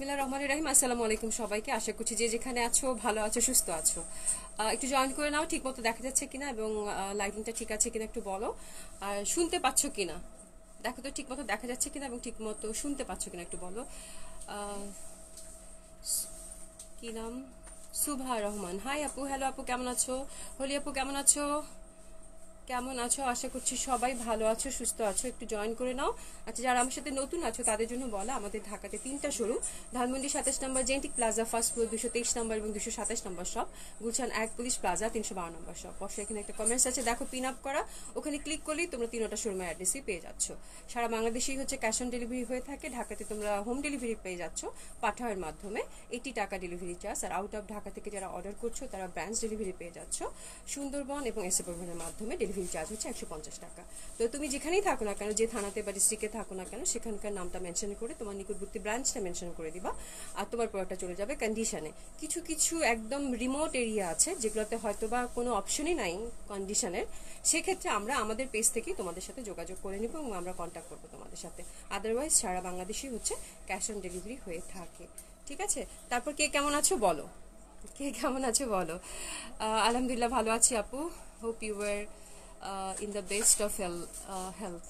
বিসমিল্লাহির রহমানির রহিম। আসসালামু আলাইকুম সবাইকে। আশা করছি যে যেখানে আছো ভালো আছো, সুস্থ আছো। একটু জয়েন করে নাও, ঠিক মতো দেখা যাচ্ছে কিনা এবং লাইটিংটা ঠিক আছে কিনা একটু বলো। আর শুনতে পাচ্ছ কিনা দেখো তো, ঠিক মতো দেখা যাচ্ছে কিনা এবং ঠিক মতো শুনতে পাচ্ছ কিনা একটু বলো। আহ, কি নাম? সুভা রহমান। হাই আপু, হ্যালো আপু, কেমন আছো? হলি আপু কেমন আছো? কেমন আছো? আশা করছি সবাই ভালো আছো, সুস্থ আছো। একটু জয়েন করে নাও। আচ্ছা, যারা আমার সাথে নতুন আছো তাদের জন্য বলা, আমাদের ঢাকাতে 3টা শোরুম। ধানমন্ডি 27 নম্বর জেন্টিক প্লাজা ফার্স্ট ফ্লোর 223 নম্বর এবং 227 নম্বর শপ। গুলশান 1 পুলিশ প্লাজা 312 নম্বর শপ। অবশ্যই এখানে একটা কমেন্টস আছে, দেখো পিন আপ করা, ওখানে ক্লিক করলেই তোমরা 3টা শোরুমের অ্যাড্রেসই পেয়ে যাচ্ছ। সারা বাংলাদেশেই হচ্ছে ক্যাশ অন ডেলিভারি হয়ে থাকে। ঢাকাতে তোমরা হোম ডেলিভারি পেয়ে যাচ্ছ পাঠাওয়ের মাধ্যমে, 80 টাকা ডেলিভারি চার্জ। আর আউট অফ ঢাকা থেকে যারা অর্ডার করছো তারা ব্রাঞ্চ ডেলিভারি পেয়ে যাচ্ছ। সুন্দরবন এবং এসএ পরিবহনের মাধ্যমে ডেলিভারি চার্জ হচ্ছে 150 টাকা। তো তুমি যেখানেই থাকো না কেন, যে থানাতে বা ডিস্ট্রিক্টে থাকো না কেন, সেখানকার নামটা মেনশন করে তোমার নিকটবর্তী ব্রাঞ্চটা মেনশন করে দিবা, আর তোমার প্রোডাক্টটা চলে যাবে কন্ডিশনে। কিছু কিছু একদম রিমোট এরিয়া আছে যেগুলোতে হয়তো বা কোনো অপশনই নাই কন্ডিশনের, সেক্ষেত্রে আমরা আমাদের পেজ থেকেই তোমাদের সাথে যোগাযোগ করে নিব এবং আমরা কন্ট্যাক্ট করবো তোমাদের সাথে। আদারওয়াইজ সারা বাংলাদেশই হচ্ছে ক্যাশ অন ডেলিভারি হয়ে থাকে। ঠিক আছে, তারপর কে কেমন আছো বলো, কে কেমন আছো বলো। আলহামদুলিল্লাহ ভালো আছি আপু। Hope you were in the best of health.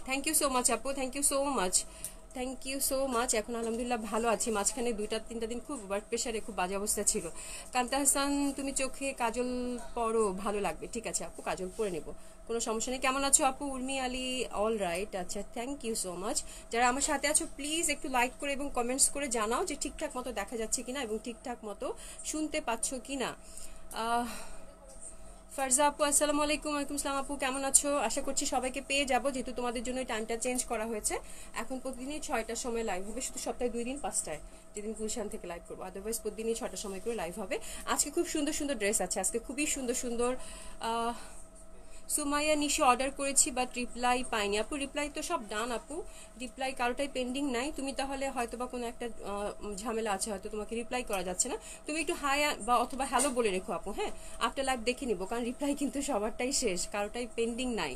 Thank you so much আপু, thank you so much, thank you so much. এখন আলহামদুলিল্লাহ ভালো আছি। মাঝখানে 2-3টা দিন খুব ওয়ার্ক প্রেশারে খুব বাজে অবস্থা ছিল। কান্তা হাসান, তুমি চোখে কাজল পরো, ভালো লাগবে। ঠিক আছে আপু, কাজল পরে নেব, কোনো সমস্যা নেই। কেমন আছো আপু? Urmi Ali, all right. আচ্ছা, থ্যাংক ইউ সো মাচ। যারা আমার সাথে আছো প্লিজ একটু লাইক করে এবং কমেন্টস করে জানাও যে ঠিকঠাক মতো দেখা যাচ্ছে কিনা এবং ঠিকঠাক মতো শুনতে পাচ্ছ কিনা। ফারজা আপু, আসসালামু আলাইকুম। ওয়ালাইকুম আসসালাম আপু, কেমন আছো? আশা করছি সবাইকে পেয়ে যাবো, যেহেতু তোমাদের জন্য টাইমটা চেঞ্জ করা হয়েছে। এখন প্রতিদিনই 6টার সময় লাইভ হবে, শুধু সপ্তাহে 2 দিন 5টায়, যেদিন গুলশান থেকে লাইভ করবো। আদারওয়াইজ প্রতিদিনই 6টার সময় করে লাইভ হবে। আজকে খুব সুন্দর সুন্দর ড্রেস আছে, আজকে খুবই সুন্দর সুন্দর। সুমাইয়া নিশি অর্ডার করেছি বাট রিপ্লাই পাইনি আপু। রিপ্লাই তো সব ডান আপু, রিপ্লাই কারোটাই পেন্ডিং নাই। তুমি তাহলে হয়তো বা কোনো একটা ঝামেলা আছে, হয়তো তোমাকে রিপ্লাই করা যাচ্ছে না। তুমি একটু হাই বা অথবা হ্যালো বলে রেখো আপু, হ্যাঁ, আফটার লাইভ দেখে নিবো, কারণ রিপ্লাই কিন্তু সবারটাই শেষ, কারোটাই পেন্ডিং নাই।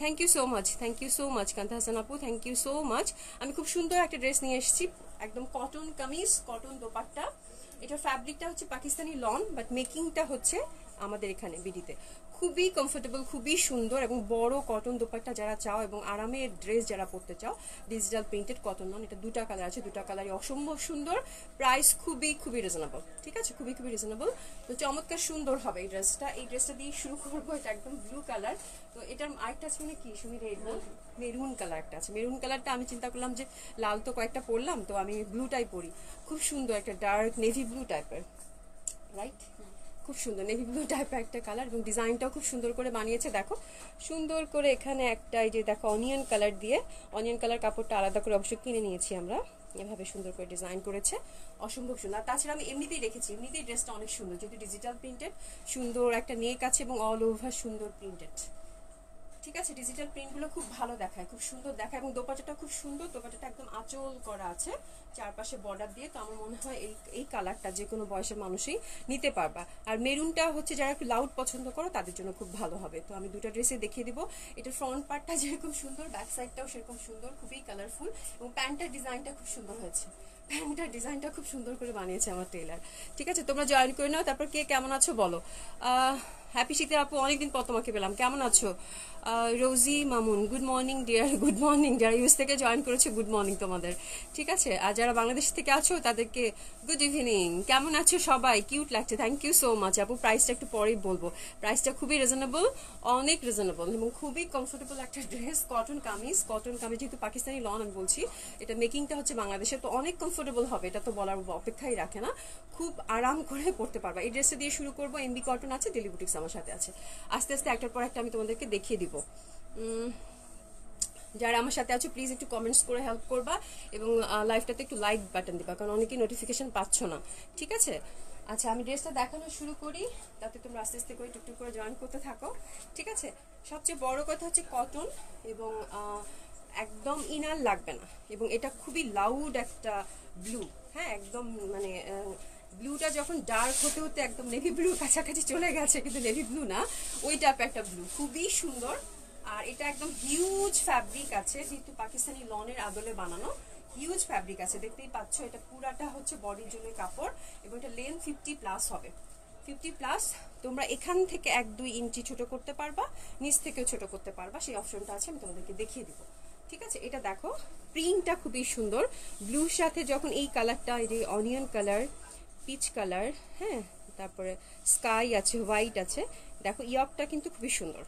Thank you so much, thank you so much Kanta Hasan আপু, থ্যাংক ইউ সো মাচ। আমি খুব সুন্দর একটা ড্রেস নিয়ে এসেছি, একদম কটন কামিজ, কটন দোপাট্টা। এটা ফ্যাব্রিকটা হচ্ছে পাকিস্তানি লন, বাট মেকিংটা হচ্ছে আমাদের এখানে বিডিতে। খুবই কমফোর্টেবল, খুবই সুন্দর এবং বড় কটন দোপাট্টা যারা চাও এবং আরামের ড্রেস যারা পরতে চাও, ডিজিটাল প্রিন্টেড কটন লন। এটা 2টা কালার আছে, 2টা কালারই অসম্ভব সুন্দর। প্রাইস খুবই খুবই রিজনেবল। ঠিক আছে, খুবই খুবই রিজনেবল। তো চমৎকার সুন্দর হবে এই ড্রেসটা। এই ড্রেসটা দিয়ে শুরু করবো। এটা একদম ব্লু কালার। তো এটার আরেকটা আছে, মানে কি শুনি রেড না, মেরুন কালার একটা আছে। মেরুন কালারটা আমি চিন্তা করলাম যে লাল তো কয়েকটা পরলাম, তো আমি ব্লুটাই পরি। খুব সুন্দর একটা ডার্ক নেভি ব্লু টাইপের, রাইট? খুব সুন্দর নেভি ব্লু টাইপের একটা কালার এবং ডিজাইনটাও খুব সুন্দর করে বানিয়েছে। দেখো সুন্দর করে এখানে একটা, এই যে দেখো অনিয়ন কালার দিয়ে, অনিয়ন কালার কাপড়টা আলাদা করে অবশ্যই কিনে নিয়েছি আমরা। এভাবে সুন্দর করে ডিজাইন করেছে, অসম্ভব সুন্দর। আর তাছাড়া আমি এমনিতেই রেখেছি, এমনিতেই ড্রেসটা অনেক সুন্দর, যেহেতু ডিজিটাল প্রিন্টেড, সুন্দর একটা নেক আছে এবং অল ওভার সুন্দর প্রিন্টেড। ঠিক আছে, ডিজিটাল প্রিন্টগুলো খুব ভালো দেখায়, খুব সুন্দর দেখায় এবং দোপাট্টাটা খুব সুন্দর। দোপাট্টাটা একদম আঁচল করা আছে চারপাশে বর্ডার দিয়ে। তো আমার মনে হয় এই কালারটা যে কোনো বয়সের মানুষই নিতে পারবা। আর মেরুনটা হচ্ছে যারা একটু লাউড পছন্দ করো তাদের জন্য খুব ভালো হবে। তো আমি 2টা ড্রেসে দেখিয়ে দিব। এটার ফ্রন্ট পার্টটা যেরকম সুন্দর, ব্যাক সাইডটাও সেরকম সুন্দর, খুবই কালারফুল এবং প্যান্টের ডিজাইনটা খুব সুন্দর হয়েছে। প্যান্টটার ডিজাইনটা খুব সুন্দর করে বানিয়েছে আমার টেলার। ঠিক আছে, তোমরা জয়েন করে নাও। তারপর কে কেমন আছো বলো। হ্যাপি শীতের আপু, অনেকদিন পর তোমাকে পেলাম, কেমন আছো? Rozy Mamun, good morning dear, good morning. যারা ইউএস থেকে জয়েন করেছে গুড মর্নিং তোমাদের। ঠিক আছে, আর যারা বাংলাদেশ থেকে আছো তাদেরকে গুড ইভিনিং। কেমন আছো সবাই? কিউট লাগছে, থ্যাংক ইউ সো মাচ আপু। প্রাইসটা একটু পরেই বলবো। প্রাইসটা খুবই রিজনেবল, অনেক রিজনেবল এবং খুবই কমফোর্টেবল একটা dress. Cotton kameez, cotton kameez যেহেতু পাকিস্তানি লন আমি বলছি, এটা মেকিংটা হচ্ছে বাংলাদেশে, তো অনেক কমফোর্টেবল হবে, এটা তো বলার অপেক্ষাই রাখে না। খুব আরাম করে পড়তে পারবা। এই ড্রেসটা দিয়ে শুরু করবো। এমবি কটন আছে, ডেলি বুটিক্স আমার সাথে আছে। আস্তে আস্তে একটার পর একটা আমি তোমাদেরকে দেখিয়ে দিব। যারা আমার সাথে আছো প্লিজ একটু কমেন্টস করে হেল্প করবা এবং লাইভটাতে একটু লাইক বাটন দিবা, কারণ অনেকেই নোটিফিকেশন পাচ্ছ না। ঠিক আছে, আচ্ছা আমি ড্রেসটা দেখানো শুরু করি, তাতে তোমরা আস্তে আস্তে করে টুকটুক করে জয়েন করতে থাকো। ঠিক আছে, সবচেয়ে বড় কথা হচ্ছে কটন এবং একদম ইনার লাগবে না এবং এটা খুবই লাউড একটা ব্লু। হ্যাঁ, একদম মানে ব্লুটা যখন ডার্ক হতে হতে একদম নেভি ব্লু কাছাকাছি চলে গেছে, কিন্তু নেভি ব্লু না, ওই টাইপ একটা ব্লু, খুবই সুন্দর। আর এটা একদম হিউজ ফ্যাব্রিক আছে, যেহেতু পাকিস্তানি লনের আদলে বানানো, হিউজ ফ্যাব্রিক আছে, দেখতেই পাচ্ছ। এটা পুরাটা হচ্ছে বডির জন্য কাপড় এবং এটা লেন্থ 50+ হবে, 50+। তোমরা এখান থেকে 1-2 ইঞ্চি ছোট করতে পারবা, নিচ থেকেও ছোট করতে পারবা, সেই অপশনটা আছে, আমি তোমাদেরকে দেখিয়ে দিব। ঠিক আছে, এটা দেখো প্রিন্টটা খুবই সুন্দর, ব্লুর সাথে যখন এই কালারটা, এই যে অনিয়ন কালার, পিচ কালার, হ্যাঁ, তারপরে স্কাই আছে, হোয়াইট আছে, দেখো ইয়কটা কিন্তু খুবই সুন্দর,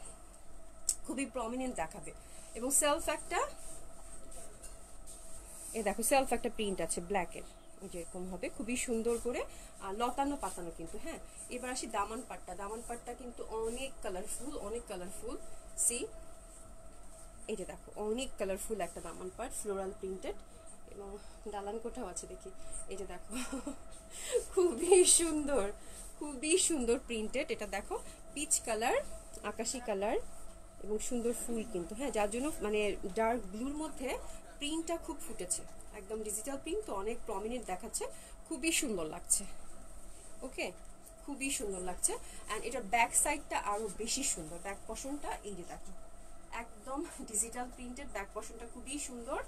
খুবই প্রমিনেন্ট দেখাবে। এবং সেলফ একটা, এই দেখো সেলফ একটা প্রিন্ট আছে ব্ল্যাকের, যেরকম হবে খুবই সুন্দর করে, আর লতানো পাতানো কিন্তু। হ্যাঁ, এবার আসি দামান পাটটা। দামান পাটটা কিন্তু অনেক কালারফুল, অনেক কালারফুল। সি, এই যে দেখো অনেক কালারফুল একটা দামান পাট, ফ্লোরাল প্রিন্টেড, এবং ডালান কোঠাও আছে দেখি। এই যে দেখো খুবই সুন্দর, খুবই সুন্দর প্রিন্টেড। এটা দেখো পিচ কালার, আকাশি কালার এবং সুন্দর ফুল কিন্তু। হ্যাঁ, যার জন্য মানে ডার্ক ব্লুর মধ্যে প্রিন্টটা খুব ফুটেছে, একদম ডিজিটাল প্রিন্ট, তো অনেক প্রমিনেন্ট দেখাচ্ছে, খুবই সুন্দর লাগছে। ওকে, খুবই সুন্দর লাগছে। অ্যান্ড এটার ব্যাক সাইডটা আরো বেশি সুন্দর, ব্যাক পশনটা এই যে দেখো একদম ডিজিটাল প্রিন্টেড, ব্যাক পশনটা খুবই সুন্দর,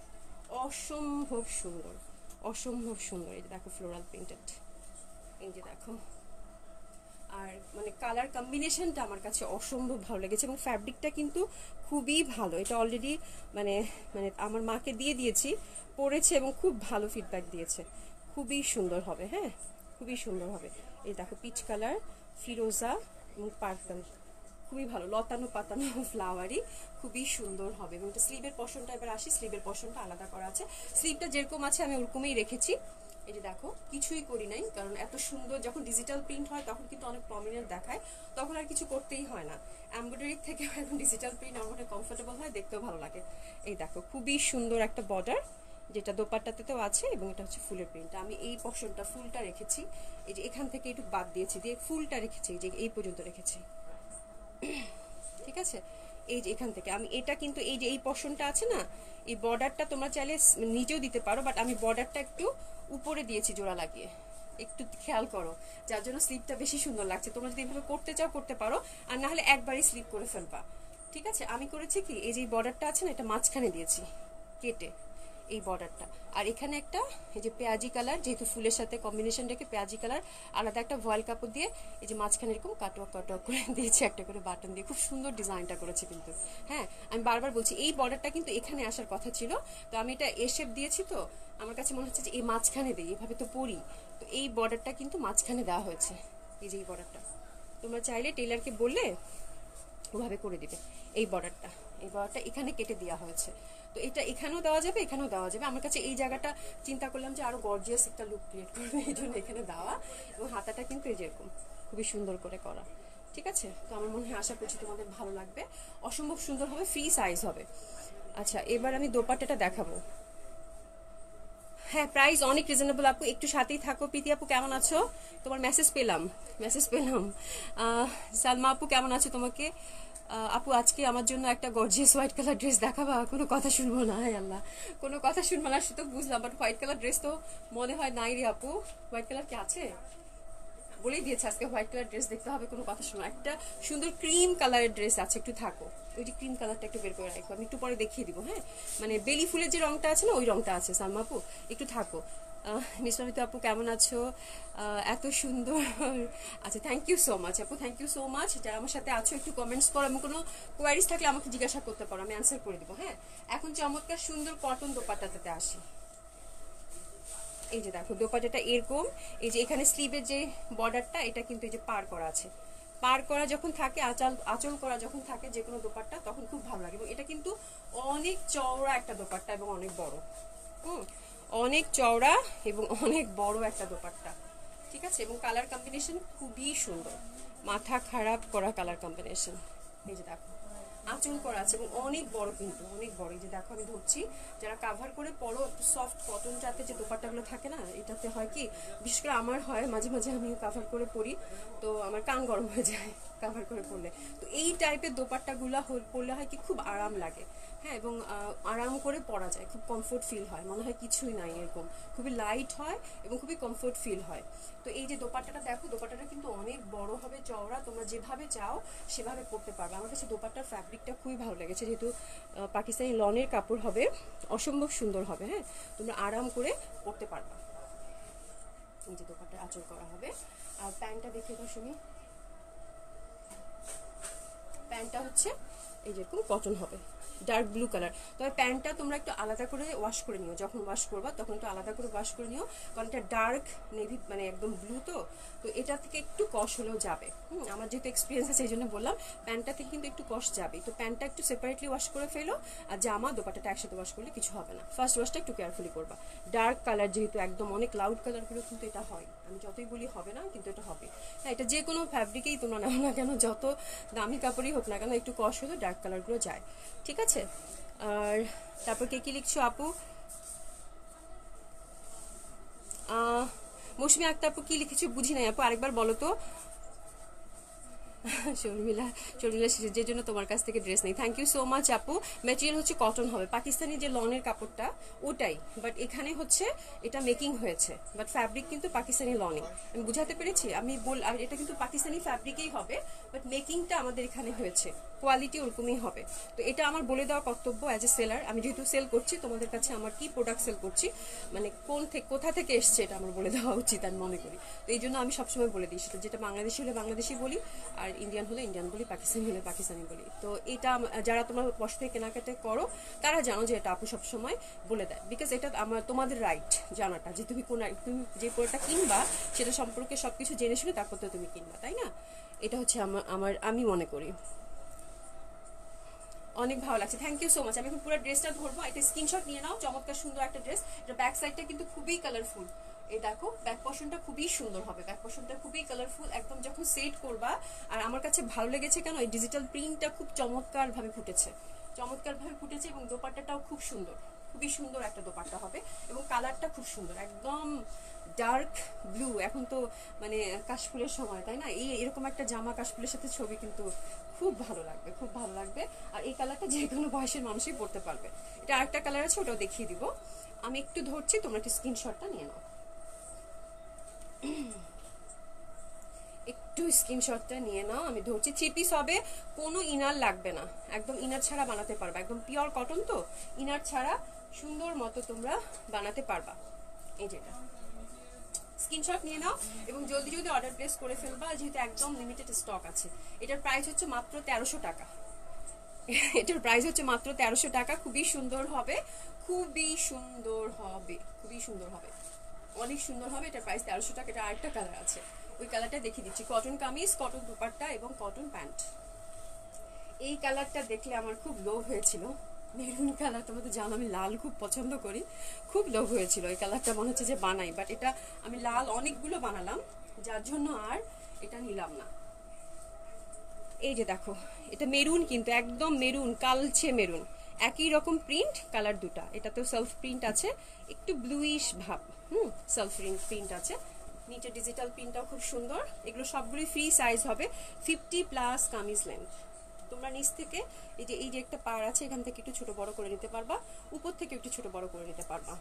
অসম্ভব সুন্দর, অসম্ভব সুন্দর। এই যে দেখো ফ্লোরাল প্রিন্টেড, এই যে দেখো। আর মানে কালার কম্বিনেশনটা আমার কাছে অসম্ভব ভালো লেগেছে, এবং ফ্যাব্রিকটা কিন্তু খুবই ভালো। এটা অলরেডি মানে মানে আমার মাকে দিয়ে দিয়েছি, পরেছে এবং খুব ভালো ফিডব্যাক দিয়েছে, খুবই সুন্দর হবে। হ্যাঁ, খুবই সুন্দর হবে। এই দেখো পিচ কালার, ফিরোজা এবং পার্পল, খুবই ভালো, লতানো পাতানো ফ্লাওয়ারি, খুবই সুন্দর হবে। এবং স্লিভের পশনটা এবার আসি, স্লিভের পশনটা আলাদা করা আছে, স্লিভটা যেরকম আছে আমি ওরকমই রেখেছি। এই যে দেখো কিছুই করি নাই, কারণ এত সুন্দর যখন ডিজিটাল প্রিন্ট হয় তখন কিন্তু অনেক প্রমিনেন্ট দেখায়, তখন আর কিছু করতেই হয় না। এমব্রয়ডারি থেকে এখন ডিজিটাল প্রিন্ট আমার মনে কমফোর্টেবল হয়, দেখতেও ভালো লাগে। এই দেখো খুবই সুন্দর একটা বর্ডার, যেটা দোপাট্টাতেও আছে, এবং এটা হচ্ছে ফুলের প্রিন্ট। আমি এই পশনটা ফুলটা রেখেছি, এই যে এখান থেকে একটু বাদ দিয়েছি, দিয়ে ফুলটা রেখেছি, এই যে এই পর্যন্ত রেখেছি। ঠিক আছে, এই যে এখান থেকে আমি এটা কিন্তু এই যে এই পশনটা আছে না, এই বর্ডারটা তোমরা চাইলে নিচেও দিতে পারো, বাট আমি বর্ডারটা একটু উপরে দিয়েছি জোড়া লাগিয়ে, একটু খেয়াল করো, যার জন্য স্লিপটা বেশি সুন্দর লাগছে। তোমরা যদি এভাবে করতে চাও করতে পারো, আর না হলে একবারই স্লিপ করে ফেলবা। ঠিক আছে, আমি করেছি কি, এই যে বর্ডারটা আছে না, এটা মাঝখানে দিয়েছি কেটে, এই বর্ডারটা। আর এখানে একটা এই যে পেঁয়াজি কালার, যেহেতু ফুলের সাথে কম্বিনেশন রেখে পেঁয়াজি কালার আলাদা একটা ভয়েল কাপড় দিয়ে এই যে মাঝখানে এরকম কাটোয়া কাটোয়া করে দিয়েছি, একটা করে বাটন দিয়ে, খুব সুন্দর ডিজাইনটা করেছে কিন্তু। হ্যাঁ, আমি বারবার বলছি এই বর্ডারটা কিন্তু এখানে আসার কথা ছিল, তো আমি এটা এ শেপ দিয়েছি, তো আমার কাছে মনে হচ্ছে যে এই মাঝখানে দিই, এভাবে তো পরি, তো এই বর্ডারটা কিন্তু মাঝখানে দেওয়া হয়েছে, এই যে এই বর্ডারটা। তোমরা চাইলে টেইলারকে বললে ওভাবে করে দিবে। এই বর্ডারটা, এই বর্ডারটা এখানে কেটে দেওয়া হয়েছে, তো এটা এখানেও দেওয়া যাবে, এখানেও দেওয়া যাবে। আমার কাছে এই জায়গাটা চিন্তা করলাম যে আরো গর্জিয়াস একটা লুক ক্রিয়েট করবে, এই জন্য এখানে দেওয়া। এবং হাতাটা কিন্তু এই যেরকম খুবই সুন্দর করে করা। ঠিক আছে, তো আমার মনে হয় আশা করছি তোমাদের ভালো লাগবে, অসম্ভব সুন্দর হবে, ফ্রি সাইজ হবে। আচ্ছা, এবার আমি দোপাট্টাটা দেখাবো। হ্যাঁ, প্রাইস অনেক রিজনেবল আপু, একটু সাথেই থাকো। প্রীতি আপু কেমন আছো? তোমার মেসেজ পেলাম, মেসেজ পেলাম। সালমা আপু কেমন আছো? তোমাকে আপু আজকে আমার জন্য একটা গর্জিয়াস হোয়াইট কালার ড্রেস দেখাবা? কোনো কথা শুনবো না, হায় আল্লাহ, কোনো কথা শুনবো না, সে তো বুঝলাম, বাট হোয়াইট কালার ড্রেস তো মনে হয় নাই রে আপু। হোয়াইট কালার কি আছে? বলেই দিয়েছে আজকে হোয়াইট কালার ড্রেস দেখতে হবে, কোনো কথা শোনো। একটা সুন্দর ক্রিম কালারের ড্রেস আছে, একটু থাকো, ওই যে ক্রিম কালারটা একটু বের করে রাখো, আমি একটু পরে দেখিয়ে দিব। হ্যাঁ, মানে বেলি ফুলের যে রংটা আছে না, ওই রংটা আছে। সালমা আপু একটু থাকো। মিসমিত আপু কেমন আছো? এত সুন্দর। আচ্ছা, থ্যাংক ইউ সো মাচ আপু, থ্যাংক ইউ সো মাচ। যারা আমার সাথে আছো একটু কমেন্টস করো, আমি কোনো কোয়ারিজ থাকলে আমাকে জিজ্ঞাসা করতে পারো, আমি অ্যান্সার করে দিব। হ্যাঁ, এখন চমৎকার সুন্দর কটন দোপাট্টাতে আসি। এই যে দেখো দোপাট্টাটা এরকম, এই যে এখানে স্লিভের যে বর্ডারটা, এটা কিন্তু এই যে পার করা আছে, পার করা যখন থাকে, আঁচল করা যখন থাকে যে কোনো দোপাট্টা, তখন খুব ভালো লাগে। এবং এটা কিন্তু অনেক চওড়া একটা দোপাট্টা এবং অনেক বড়, অনেক চওড়া এবং অনেক বড় একটা দোপাট্টা। ঠিক আছে, এবং কালার কম্বিনেশন খুবই সুন্দর, মাথা খারাপ করা কালার কম্বিনেশন। এই যে দেখো আঁচল করা আছে এবং অনেক বড়, কিন্তু অনেক বড়। এই যে দেখো আমি ধরছি, যারা কাভার করে পরো, একটু সফট কটন জাতের যে দোপাট্টাগুলো থাকে না, এটাতে হয় কি, বিশেষ করে আমার হয় মাঝে মাঝে, আমিও কাভার করে পরি, তো আমার কান গরম হয়ে যায়, কাভার করে পরলে। তো এই টাইপের দোপাট্টাগুলো পরলে হয় কি খুব আরাম লাগে, হ্যাঁ, এবং আরাম করে পরা যায়, খুব কমফোর্ট ফিল হয়, মনে হয় কিছুই নাই এরকম, খুবই লাইট হয় এবং খুবই কমফোর্ট ফিল হয়। তো এই যে দোপাট্টাটা দেখো, দোপাট্টাটা কিন্তু অনেক বড় হবে, চওড়া, তোমরা যেভাবে চাও সেভাবে পরতে পারবে। আমার কাছে দোপাট্টার ফ্যাব্রিকটা খুবই ভালো লেগেছে, যেহেতু পাকিস্তানি লনের কাপড় হবে, অসম্ভব সুন্দর হবে, হ্যাঁ, তোমরা আরাম করে পরতে পারবে। এই যে দোপাট্টার আঁচল করা হবে। আর প্যান্টটা দেখে দাও সুমি, প্যান্টটা হচ্ছে এই যেরকম কটন হবে, ডার্ক ব্লু কালার। তবে প্যান্টটা তোমরা একটু আলাদা করে ওয়াশ করে নিও, যখন ওয়াশ করবা তখন একটু আলাদা করে ওয়াশ করে নিও, কারণ এটা ডার্ক নেভি মানে একদম ব্লু, তো এটা থেকে একটু কষ হলেও যাবে। আমার যেহেতু এক্সপিরিয়েন্স আছে এই জন্য বললাম, প্যান্টটা থেকে কিন্তু একটু কষ যাবে, তো প্যান্টটা একটু সেপারেটলি ওয়াশ করে ফেলো, আর জামা দোপাট্টাটা একসাথে ওয়াশ করলে কিছু হবে না। ফার্স্ট ওয়াশটা একটু কেয়ারফুলি করবা, ডার্ক কালার যেহেতু একদম অনেক লাউড কালারগুলো কিন্তু এটা হয়, আমি যতই বলি হবে না কিন্তু এটা হবে। হ্যাঁ, এটা যে কোনো ফ্যাব্রিকেই তোমরা নাও না কেন, যত দামি কাপড়ই হোক না কেন, একটু কষ হলে ডার্ক কালারগুলো যায়, ঠিক আছে। আর তারপর কে কি লিখছো আপু? মৌসুমী আক্তার আপু কি লিখেছো বুঝি নাই আপু, আরেকবার বলো তো। শর্মিলা, যে জন্য তোমার কাছ থেকে ড্রেস নেই। থ্যাংক ইউ সো মাচ আপু। ম্যাটেরিয়াল হচ্ছে কটন হবে, পাকিস্তানি যে লনের কাপড়টা ওটাই, বাট এখানে হচ্ছে এটা মেকিং হয়েছে, বাট ফ্যাব্রিক কিন্তু পাকিস্তানি লনই। আমি বুঝাতে পেরেছি? আর এটা কিন্তু পাকিস্তানি ফ্যাব্রিকেই হবে, বাট মেকিংটা আমাদের এখানে হয়েছে, কোয়ালিটি ওরকমই হবে। তো এটা আমার বলে দেওয়া কর্তব্য অ্যাজ এ সেলার, আমি যেহেতু সেল করছি তোমাদের কাছে, আমার কি প্রোডাক্ট সেল করছি, মানে কোথা থেকে এসছে এটা আমার বলে দেওয়া উচিত আমি মনে করি। তো এই জন্য আমি সবসময় বলে দিই, সেটা যেটা বাংলাদেশি হলে বাংলাদেশি বলি, আর ইন্ডিয়ান হলে ইন্ডিয়ান বলি, পাকিস্তানি হলে পাকিস্তানি বলি। তো এটা যারা তোমরা পয়সা থেকে কেনাকাটা করো তারা জানো যে এটা আপু সবসময় বলে দেয়, বিকজ এটা তোমাদের রাইট জানাটা, যে তুমি যে প্রোডাক্টটা কিনবা সেটা সম্পর্কে সবকিছু জেনে শুনে তারপর তো তুমি কিনবা, তাই না? এটা হচ্ছে আমি মনে করি। অনেক ভালো লাগছে, থ্যাংক ইউ সো মাচ। আমি এখন পুরো ড্রেসটা ধরবো, এটা স্ক্রিনশট নিয়ে নাও, চমৎকার সুন্দর একটা ড্রেস। এটা ব্যাক সাইডটা কিন্তু খুবই কালারফুল, এই দেখো ব্যাক পোর্শনটা খুবই সুন্দর হবে, ব্যাক পোর্শনটা খুবই কালারফুল, একদম যখন সেট করবা। আর আমার কাছে ভালো লেগেছে কেন, এই ডিজিটাল প্রিন্টটা খুব চমৎকার ভাবে ফুটেছে, এবং দোপাট্টাটাও খুব সুন্দর, খুবই সুন্দর একটা দোপাট্টা হবে, এবং কালারটা খুব সুন্দর, একদম ডার্ক ব্লু। এখন তো মানে কাশফুলের সময়, তাই না? এরকম একটা জামা কাশফুলের সাথে ছবি কিন্তু খুব ভালো লাগবে, খুব ভালো লাগবে। আর এই কালারটা যে কোনো বয়সের মানুষই পরতে পারবে। এটা আরেকটা কালার আছে, ওটাও দেখিয়ে দিব। আমি একটু ধরছি, তোমরা একটু স্ক্রিনশটটা নিয়ে নাও, একটু স্ক্রিনশটটা নিয়ে নাও। আমি ধরছি, 3 পিস হবে, কোনো ইনার লাগবে না, একদম ইনার ছাড়া বানাতে পারবা, একদম পিওর কটন, তো ইনার ছাড়া সুন্দর মতো তোমরা বানাতে পারবা। এই যেটা স্ক্রিনশট নিয়ে নাও এবং জলদি জলদি অর্ডার প্লেস করে ফেলবা, যেহেতু একদম লিমিটেড স্টক আছে। এটার প্রাইস হচ্ছে মাত্র 1300 টাকা। এটার প্রাইস হচ্ছে মাত্র 1300 টাকা। খুবই সুন্দর হবে, খুবই সুন্দর হবে, খুবই সুন্দর হবে, অনেক সুন্দর হবে। এটার প্রাইস 1300 টাকা। এটা আরেকটা কালার আছে, ওই কালারটা দেখিয়ে দিচ্ছি। কটন কামিজ, কটন দুপাট্টা এবং কটন প্যান্ট। এই কালারটা দেখলে আমার খুব লোভ হয়েছিল, মেরুন কালার, তোমরা তো জানো আমি লাল খুব পছন্দ করি, খুব লোভ হয়েছিল এই কালারটা, মনে হচ্ছে যে বানাই, বাট এটা আমি লাল অনেকগুলো বানালাম, যার জন্য আর এটা নিলাম না। এই যে দেখো, এটা মেরুন, কিন্তু একদম মেরুন, কালচে মেরুন, একই রকম প্রিন্ট, কালার দুটা। এটাতেও সেলফ প্রিন্ট আছে, একটু ব্লুইশ ভাব, সেলফ প্রিন্ট আছে, নিচে ডিজিটাল প্রিন্টটাও খুব সুন্দর। এগুলো সবগুলোই ফ্রি সাইজ হবে, 50+ কামিজ লেন্থ। তোমরা নিচ থেকে এই যে একটা পার আছে, এখান থেকে একটু ছোট বড় করে নিতে পারবা, উপর থেকে একটু ছোট বড় করে নিতে পারবা।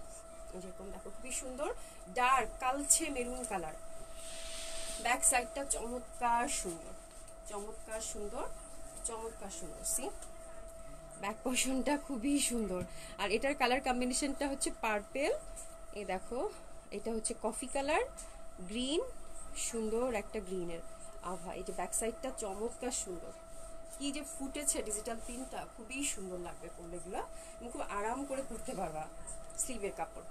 যেরকম দেখো, খুবই সুন্দর, ডার্ক কালচে মেরুন কালার। ব্যাক সাইডটা চমৎকার সুন্দর, চমৎকার সুন্দর, চমৎকার সুন্দর। সি ব্যাক পোর্শনটা খুবই সুন্দর। আর এটার কালার কম্বিনেশনটা হচ্ছে পার্পেল, এই দেখো, এটা হচ্ছে কফি কালার, গ্রিন, সুন্দর একটা গ্রিনের আভা। এই যে ব্যাক সাইডটা চমৎকার সুন্দর, কি যে ফুটেছে ডিজিটাল প্রিন্টটা, খুবই সুন্দর লাগবে পরলে এগুলো, এবং খুব আরাম করে পরতে পারবা। স্লিভের কাপড়,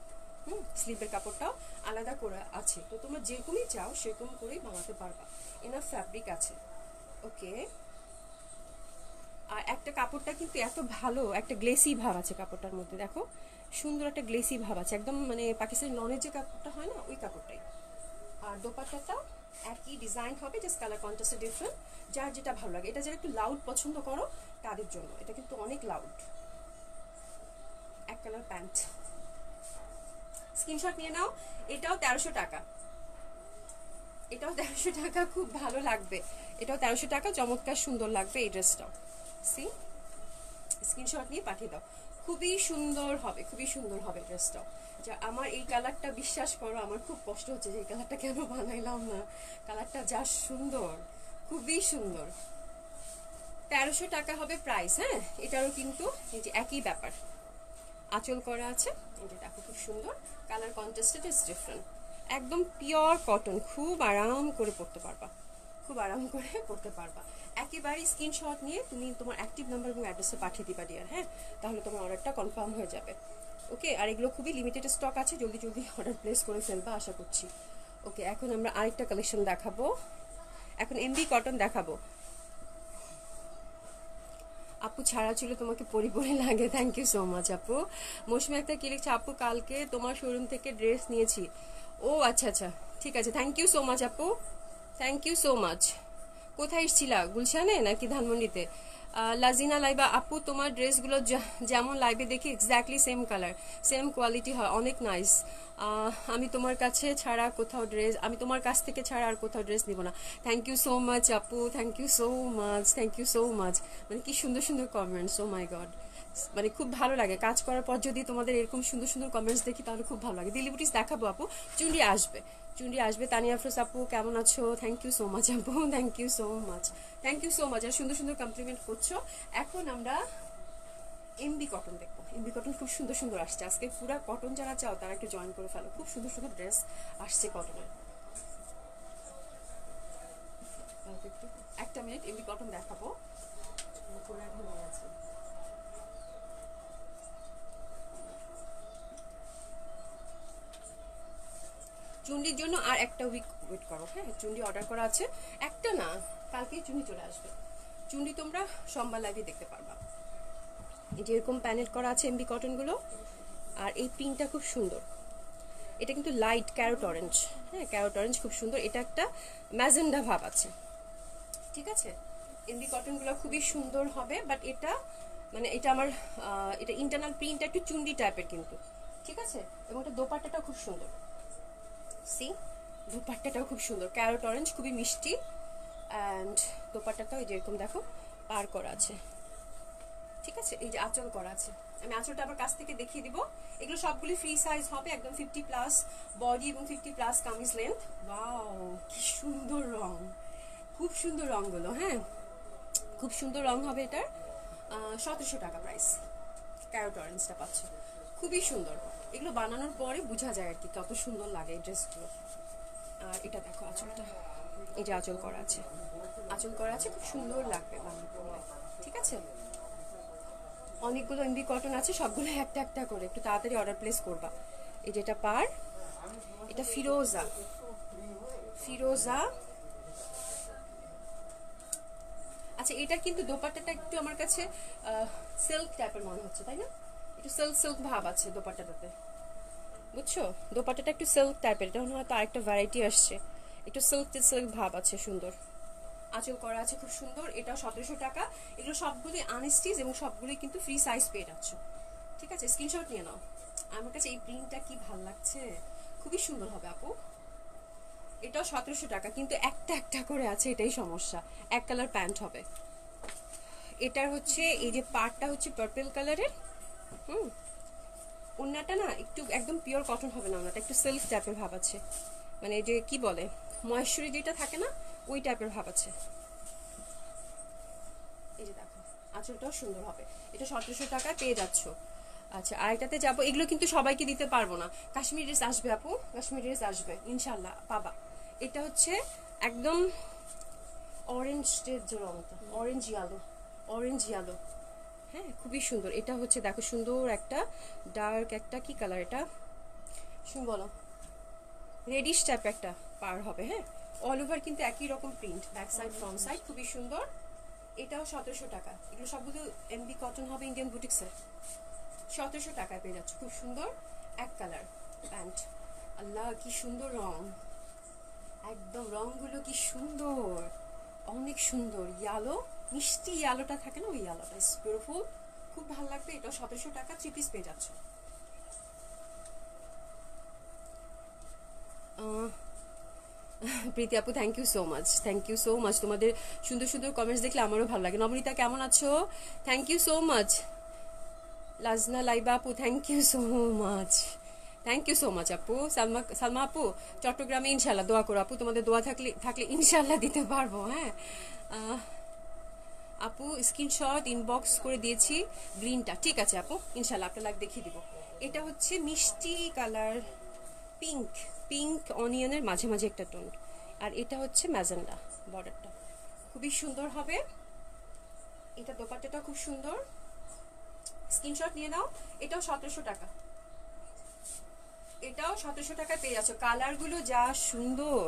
স্লিভের কাপড়টাও আলাদা করে আছে, তো তোমরা যেরকমই চাও সেরকম করেই বানাতে পারবা, এনাফ ফ্যাব্রিক আছে। ওকে, আর একটা কাপড়টা কিন্তু এত ভালো, একটা গ্লেসি ভাব আছে কাপড়টার মধ্যে, দেখো সুন্দর একটা গ্লেসি ভাব আছে, একদম মানে পাকিস্তানি লনের যে কাপড়টা হয় না, ওই কাপড়টাই। আর দোপাট্টাটা একই ডিজাইন হবে, জাস্ট কালার কন্ট্রাস্টে ডিফারেন্ট, যার যেটা ভালো লাগে। এটা যারা একটু লাউড পছন্দ করো তাদের জন্য, এটা কিন্তু অনেক লাউড। এক কালার প্যান্ট, স্ক্রিনশট নিয়ে নাও। এটাও 1300 টাকা, এটাও 1300 টাকা, খুব ভালো লাগবে। এটাও 1300 টাকা, চমৎকার সুন্দর লাগবে এই ড্রেসটাও। সি, স্ক্রিনশট নিয়ে পাঠিয়ে দাও, খুবই সুন্দর হবে, খুবই সুন্দর হবে ড্রেসটাও। যা আমার এই কালারটা, বিশ্বাস করো আমার খুব কষ্ট হচ্ছে যে এই কালারটা কেন বানাইলাম না, কালারটা যা সুন্দর, খুবই সুন্দর। 1300 টাকা হবে প্রাইস। হ্যাঁ, এটারও কিন্তু এই যে একই ব্যাপার, আঁচল করা আছে, এই যে দেখো খুব সুন্দর কালার কন্ট্রাস্টেড ইজ ডিফারেন্ট, একদম পিওর কটন, খুব আরাম করে পরতে পারবা, খুব আরাম করে পরতে পারবা। একেবারে স্ক্রিনশট নিয়ে তুমি তোমার অ্যাক্টিভ নাম্বার এবং অ্যাড্রেসে পাঠিয়ে দিবা ডিয়ার। হ্যাঁ, তাহলে তোমার অর্ডারটা কনফার্ম হয়ে যাবে। ওকে, আর এগুলো খুবই লিমিটেড স্টক আছে, জলদি জলদি অর্ডার প্লেস করে ফেলবা আশা করছি। ওকে, এখন আমরা আরেকটা কালেকশন দেখাবো, এখন এমবি কটন দেখাবো। আপু ছাড়া ছিল তোমাকে পরি লাগে, থ্যাংক ইউ সো মাচ আপু। মৌসুমি একটা কি লিখছে, আপু কালকে তোমার শোরুম থেকে ড্রেস নিয়েছি। ও আচ্ছা আচ্ছা, ঠিক আছে, থ্যাংক ইউ সো মাচ আপু, থ্যাংক ইউ সো মাচ। কোথায় এসেছিলা, গুলশানে নাকি ধানমন্ডিতে? লাজিনা লাইবা, আপু তোমার ড্রেসগুলো যেমন লাইভে দেখি exactly same colour, same quality হয়, অনেক নাইস। আমি তোমার কাছে ছাড়া কোথাও ড্রেস, আমি তোমার কাছ থেকে ছাড়া আর কোথাও ড্রেস নিব না। থ্যাংক ইউ সো মাচ আপু, thank you so much, thank you so much. মানে কি সুন্দর সুন্দর কমেন্টস, ও মাই গড, মানে খুব ভালো লাগে কাজ করার পর যদি তোমাদের এরকম সুন্দর সুন্দর কমেন্টস দেখি তাহলে খুব ভালো লাগে। দিল্লি বুটিস দেখাবো আপু, চুন্ডি আসবে, চুন্ডি আসবে। তানিয়া আফরোজ আপু কেমন আছো, থ্যাংক ইউ সো মাচ আপু, thank you so much, thank you so much, আর সুন্দর সুন্দর কমপ্লিমেন্ট করছো। এখন আমরা এমবি কটন দেখবো, এমবি কটন খুব সুন্দর সুন্দর আসছে আজকে, পুরো কটন যারা চাও তারা একটু জয়েন করে ফেলো, খুব সুন্দর সুন্দর ড্রেস আসছে কটনের। একটা মিনিট, এমবি কটন দেখাবো। চুন্ডির জন্য আর একটা উইক ওয়েট করো। হ্যাঁ, চুন্ডি অর্ডার করা আছে, একটা না, কালকেই চুন্ডি চলে আসবে। চুন্ডি তোমরা সোমবার লাইভে দেখতে পারবা। যেরকম প্যানেল করা আছে এমবি কটনগুলো, আর এই প্রিন্টটা খুব সুন্দর, এটা কিন্তু লাইট ক্যারট অরেঞ্জ। হ্যাঁ, ক্যারট অরেঞ্জ খুব সুন্দর, এটা একটা ম্যাজেন্ডা ভাব আছে, ঠিক আছে। এমবি কটনগুলো খুবই সুন্দর হবে, বাট এটা মানে এটা আমার এটা ইন্টারনাল প্রিন্টটা একটু চুন্ডি টাইপের কিন্তু, ঠিক আছে। এবং এটা দোপাট্টাটা খুব সুন্দর, সি, দোপাট্টাটাও খুব সুন্দর, ক্যারট অরেঞ্জ, খুবই মিষ্টি। অ্যান্ড দোপাট্টাটাও যেরকম দেখো পার করা আছে, ঠিক আছে। এই যে আঁচল করা আছে, আমি আঁচলটা আবার কাছ থেকে দেখিয়ে দিব। এগুলো সবগুলি ফ্রি সাইজ হবে, একদম 50+ বডি এবং 50+ কামিজ লেন্থ। ওয়াও, কি সুন্দর রং, খুব সুন্দর রংগুলো। হ্যাঁ, খুব সুন্দর রং হবে এটার। 1700 টাকা প্রাইস, ক্যারট অরেঞ্জটা পাচ্ছ, খুবই সুন্দর। এগুলো বানানোর পরে বোঝা যায় আর কি কত সুন্দর লাগে এই ড্রেসগুলো। আর এটা দেখো আঁচলটা, এই যে আঁচল করা আছে, আঁচল করা আছে, খুব সুন্দর লাগবে বানানো করলে, ঠিক আছে। অনেকগুলো এমবি কটন আছে, সবগুলো একটা একটা করে, একটু তাড়াতাড়ি অর্ডার প্লেস করবা। এই যেটা পার, এটা ফিরোজা, ফিরোজা। আচ্ছা, এটার কিন্তু দোপাট্টাটা একটু আমার কাছে সিল্ক টাইপের মনে হচ্ছে, তাই না? একটু সিল্ক সিল্ক ভাব আছে দোপাট্টাটাতে, বুঝছো? দোপাট্টাটা একটু সিল্ক টাইপের, এটা হয়তো আরেকটা ভ্যারাইটি আসছে, একটু সিল্ক সিল্ক ভাব আছে, সুন্দর আঁচল করা আছে, খুব সুন্দর। এটা 1700 টাকা। এগুলো সবগুলোই আনস্টিচ এবং সবগুলোই কিন্তু ফ্রি সাইজ পেয়ে যাচ্ছ, ঠিক আছে। স্ক্রিনশট নিয়ে নাও। আমার কাছে এই প্রিন্টটা কি ভাল লাগছে, খুবই সুন্দর হবে আপু। এটাও 1700 টাকা, কিন্তু একটা একটা করে আছে, এটাই সমস্যা। এক কালার প্যান্ট হবে। এটার হচ্ছে এই যে পার্টটা হচ্ছে পার্পল কালারের, ওন্নাটা না একটু একদম পিওর কটন হবে না, ওনাটা একটু সিল্ক টাইপের ভাব আছে, মানে যে কি বলে মহেশ্বরী যেটা থাকে না, ওই টাইপের ভাব আছে। এই যে দেখো আঁচলটাও সুন্দর হবে, এটা 1700 টাকায় পেয়ে যাচ্ছ। আচ্ছা, আরেকটাতে যাবো, এগুলো কিন্তু সবাইকে দিতে পারবো না। কাশ্মীর ড্রেস আসবে আপু, কাশ্মীর ড্রেস আসবে ইনশাল্লাহ পাবা। এটা হচ্ছে একদম অরেঞ্জ যে রঙটা, অরেঞ্জ ইয়ালো, অরেঞ্জ ইয়ালো। হ্যাঁ, খুবই সুন্দর। এটা হচ্ছে দেখো সুন্দর একটা ডার্ক একটা কি কালার, এটা শুন বলো, রেডিশ টাইপ একটা পার হবে। হ্যাঁ, অল ওভার কিন্তু একই রকম print, back side front side, খুবই সুন্দর। এটাও 1700 টাকা। এগুলো সবগুলো এমবি কটন হবে, ইন্ডিয়ান বুটিক্সের। 1700 টাকায় পেয়ে যাচ্ছে, খুব সুন্দর এক কালার প্যান্ট। আল্লাহ কি সুন্দর রং, একদম রংগুলো কি সুন্দর, অনেক সুন্দর। ইয়ালো, মিষ্টি ইয়ালোটা থাকে না, ওই ইয়ালোটা ইজ বিউটিফুল, খুব ভালো লাগবে। এটা 1700 টাকা, 3 পিস পেয়ে যাচ্ছ। প্রীতি আপু thank you so much, thank you so much. তোমাদের সুন্দর সুন্দর কমেন্টস দেখলে আমারও ভালো লাগে। নবনীতা কেমন আছো? Thank you so much. Lajna Laiba আপু thank you so much, thank you so much আপু। সালমা আপু চট্টগ্রামে ইনশাল্লাহ দোয়া করো আপু, তোমাদের দোয়া থাকলে থাকলে ইনশাল্লাহ দিতে পারবো। হ্যাঁ আপু স্ক্রিনশট ইনবক্স করে দিয়েছি গ্রিনটা, ঠিক আছে আপু ইনশাল্লাহ আপনার লাইক দেখিয়ে দিব। এটা হচ্ছে মিষ্টি কালার পিঙ্ক, পিঙ্ক অনিয়নের মাঝে মাঝে একটা টোন, আর এটা হচ্ছে ম্যাজেন্ডা। বর্ডারটা খুবই সুন্দর হবে, এটা দোপাট্টাটা খুব সুন্দর, স্ক্রিনশট নিয়ে নাও। এটাও 1700 টাকা, এটাও 1700 টাকায় পেয়ে যাচ্ছ। কালারগুলো যা সুন্দর,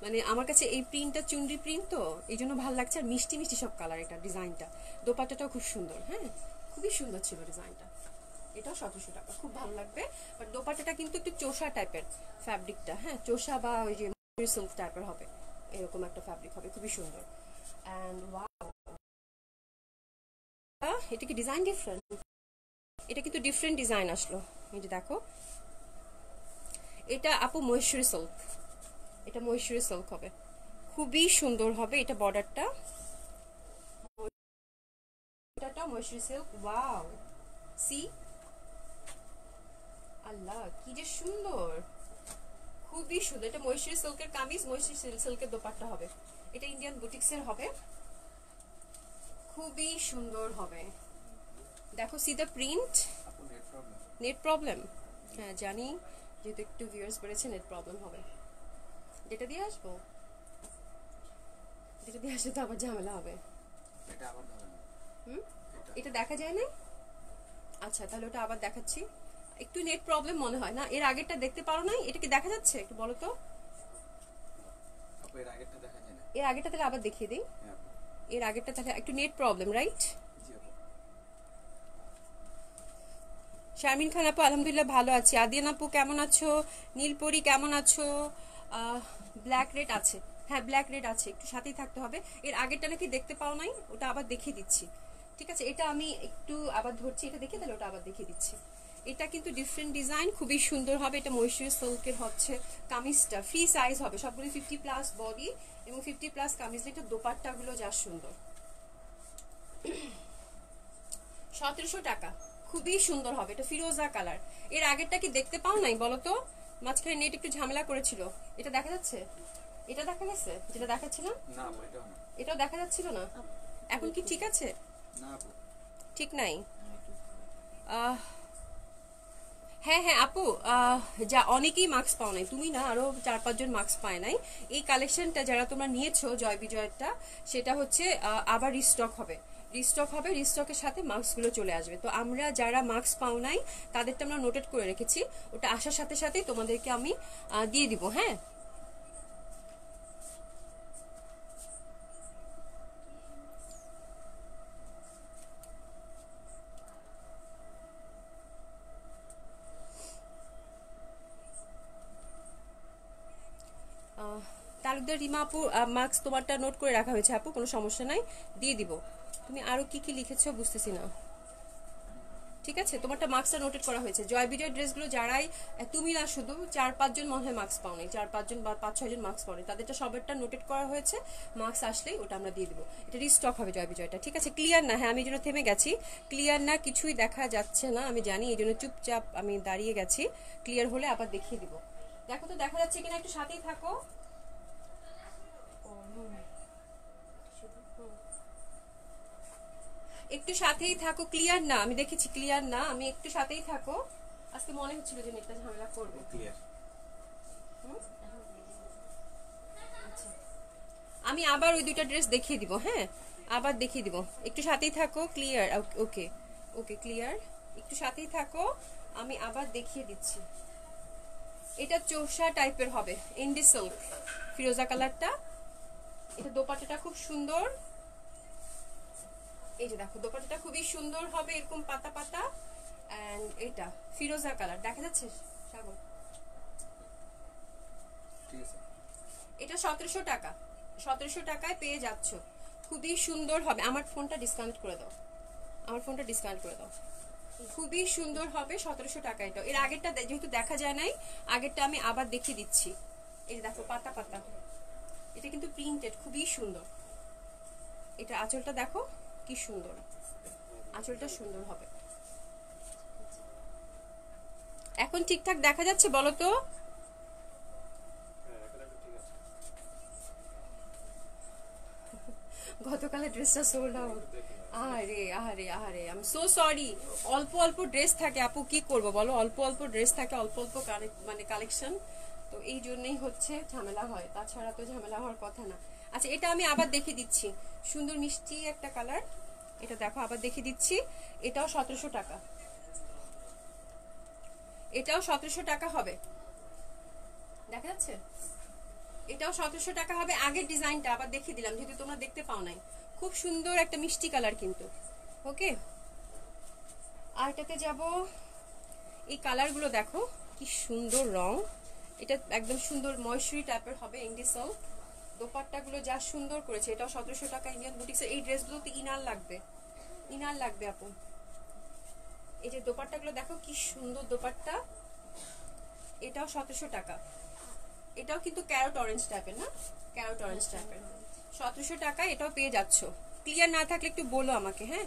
মানে আমার কাছে এই প্রিন্টটা চুনরি প্রিন্ট তো এই জন্য ভালো লাগছে, আর মিষ্টি মিষ্টি সব কালার। এটা ডিজাইনটা দোপাট্টাটাও খুব সুন্দর, হ্যাঁ খুবই সুন্দর ছিল ডিজাইনটা। এটাও 1700 টাকা, খুব ভালো লাগবে। বাট দোপাট্টাটা কিন্তু একটু চোষা টাইপের ফ্যাব্রিকটা, হ্যাঁ চোষা বা ওই যে সিল্ক টাইপের হবে, এরকম একটা ফ্যাব্রিক হবে, খুবই সুন্দর। অ্যান্ড ওয়াও, এটা কি ডিজাইন ডিফারেন্ট, এটা কিন্তু ডিফারেন্ট ডিজাইন আসলো। এই যে দেখো, এটা আপু মহেশ্বরী সিল্ক, এটা মহেশ্বরী সিল্ক হবে, খুবই সুন্দর হবে। এটা বর্ডারটা, এটাটাও মহেশ্বরী সিল্ক। ওয়াও সি, আল্লাহ কি যে সুন্দর, খুবই সুন্দর। এটা মহেশ্বরী সিল্কের কামিজ, মহেশ্বরী সিল্কের দোপাট্টা হবে। এটা ইন্ডিয়ান বুটিক্সের হবে, খুবই সুন্দর হবে। দেখো C the print. Net problem, হ্যাঁ জানি, যেহেতু একটু ভিউয়ার্স বেড়েছে নেট প্রবলেম হবে। যেটা দিয়ে আসবো, যেটা দিয়ে আসলে তো আবার ঝামেলা হবে। এটা দেখা যায় না, আচ্ছা তাহলে ওটা আবার দেখাচ্ছি। একটু নেট প্রবলেম মনে হয় না, এর আগেরটা দেখতে পারো নাই? এটা কি দেখা যাচ্ছে একটু বলো তো? এর আগেরটা তাহলে আবার দেখিয়ে দিই। এর আগেরটা তাহলে একটু নেট প্রবলেম, রাইট? শারমিন খান আপু আলহামদুলিল্লাহ ভালো আছি। আদিয়ান আপু কেমন আছো? নীলপরি কেমন আছো? ব্ল্যাক রেড আছে, হ্যাঁ ব্ল্যাক রেড আছে, একটু সাথেই থাকতে হবে। এর আগেরটা নাকি দেখতে পাও নাই, ওটা আবার দেখিয়ে দিচ্ছি। ঠিক আছে, এটা আমি একটু আবার ধরছি, এটা দেখে তাহলে ওটা আবার দেখিয়ে দিচ্ছি। এটা কিন্তু ডিফারেন্ট ডিজাইন, খুবই সুন্দর হবে। এটা মহেশ্বরী সিল্কের হচ্ছে কামিজটা, ফ্রি সাইজ হবে সবগুলো, 50+ বডি এবং 50+ কামিজ। এটা দোপাট্টাগুলো যা সুন্দর, 1700 টাকা, খুবই সুন্দর হবে। এটা ফিরোজা কালার। এর আগেরটা কি দেখতে পাও নাই বলো তো? মাঝখানে নেট একটু ঝামেলা করেছিল। এটা দেখা যাচ্ছে, এটা দেখা গেছে যেটা দেখাচ্ছিলাম না, এটাও দেখা যাচ্ছিল না। এখন কি ঠিক আছে? না ঠিক নাই। হ্যাঁ হ্যাঁ আপু, যা অনেকেই মার্কস পাও নাই, তুমি না আরো 4-5 জন মার্কস পায় নাই। এই কালেকশনটা যারা তোমরা নিয়েছো জয় বিজয়েরটা, সেটা হচ্ছে আবার রিস্টক হবে, রিস্টক হবে, রিস্টকের সাথে মার্কসগুলো চলে আসবে। তো আমরা যারা মার্কস পাও নাই তাদেরটা আমরা নোটেড করে রেখেছি, ওটা আসার সাথে সাথেই তোমাদেরকে আমি দিয়ে দিব। হ্যাঁ তালুকদার রিমা আপু মার্কস তোমারটা নোট করে রাখা হয়েছে আপু, কোনো সমস্যা নাই, দিয়ে দিব। তুমি আরো কি কি লিখেছো বুঝতেছি না। ঠিক আছে, তোমারটা মার্কসটা নোটেড করা হয়েছে। জয় বিজয় ড্রেসগুলো যারাই, তুমি না শুধু 4-5 জন মনে হয় মার্কস পাও নাই, 4-5 জন বা 5-6 জন মার্কস পাও নাই, তাদেরটা সবারটা নোটেড করা হয়েছে। মার্কস আসলেই ওটা আমরা দিয়ে দিব, এটা রিস্টক হবে জয় বিজয়টা। ঠিক আছে, ক্লিয়ার না? হ্যাঁ আমি এই জন্য থেমে গেছি, ক্লিয়ার না, কিছুই দেখা যাচ্ছে না আমি জানি, এই জন্য চুপচাপ আমি দাঁড়িয়ে গেছি। ক্লিয়ার হলে আবার দেখিয়ে দিব। দেখো তো দেখা যাচ্ছে কিনা, একটু সাথেই থাকো। একটু সাথেই থাকো, ক্লিয়ার না, আমি দেখেছি ক্লিয়ার না, আমি একটু সাথেই থাকো। আজকে মনে হচ্ছিল যে নেটটা ঝামেলা করবে। ক্লিয়ার, আচ্ছা আমি আবার ওই দুইটা ড্রেস দেখিয়ে দিব। হ্যাঁ আবার দেখিয়ে দিব, একটু সাথেই থাকো। ক্লিয়ার, ওকে ওকে ক্লিয়ার, একটু সাথেই থাকো, আমি আবার দেখিয়ে দিচ্ছি। এটা চোষা টাইপের হবে, ইন্ডি সিল্ক, ফিরোজা কালারটা। এটা দোপাট্টাটা খুব সুন্দর, এই যে দেখো দোপাট্টাটা খুবই সুন্দর হবে, এরকম পাতা পাতা। এন্ড এটা ফিরোজা কালার, দেখা যাচ্ছে সাগর? এটা 1700 টাকা, 1700 টাকায় পেয়ে যাচ্ছ, খুবই সুন্দর হবে। আমার ফোনটা ডিসকানেক্ট করে দাও, আমার ফোনটা ডিসকানেক্ট করে দাও। খুবই সুন্দর হবে, 1700 টাকা। এটা এর আগেরটা যেহেতু দেখা যায় নাই, আগেরটা আমি আবার দেখিয়ে দিচ্ছি। এই দেখো পাতা পাতা, এটা কিন্তু প্রিন্টেড, খুবই সুন্দর। এটা আঁচলটা দেখো কি সুন্দর, আঁচলটা সুন্দর হবে। এখন ঠিকঠাক দেখা যাচ্ছে বলো তো? গতকালের ড্রেসটা সোল্ড আউট। আরে আরে আরে আই এম সো সরি। অল্প অল্প ড্রেস থাকে আপু, কি করব বলো, অল্প অল্প ড্রেস থাকে, অল্প অল্প মানে কালেকশন, তো এই জন্যই হচ্ছে ঝামেলা হয়, তাছাড়া তো ঝামেলা হওয়ার কথা না। আচ্ছা এটা আমি আবার দেখিয়ে দিচ্ছি, সুন্দর মিষ্টি একটা কালার, এটা দেখো আবার দেখিয়ে দিচ্ছি। এটাও 1700 টাকা, এটাও 1700 টাকা হবে, দেখা যাচ্ছে? এটাও 1700 টাকা হবে। আগের ডিজাইনটা আবার দেখিয়ে দিলাম যেহেতু তোমরা দেখতে পাও নাই। খুব সুন্দর একটা মিষ্টি কালার কিন্তু। ওকে, আর এটাতে যাব, এই কালারগুলো দেখো কি সুন্দর রং, এটা একদম সুন্দর ময়ূরী টাইপের হবে, ইন্ডিসল। দোপাট্টাগুলো যা সুন্দর করেছে, এটাও 1700 টাকা ইন্ডিয়ান বুটিক্সের। এই ড্রেসগুলোতে ইনার লাগবে, ইনার লাগবে আপু। এই যে দোপাট্টাগুলো দেখো কি সুন্দর দোপাট্টা, এটাও 1700 টাকা। এটাও কিন্তু ক্যারট অরেঞ্জ টাইপের, না ক্যারট অরেঞ্জ টাইপের, 1700 টাকা এটাও পেয়ে যাচ্ছ। ক্লিয়ার না থাকলে একটু বলো আমাকে, হ্যাঁ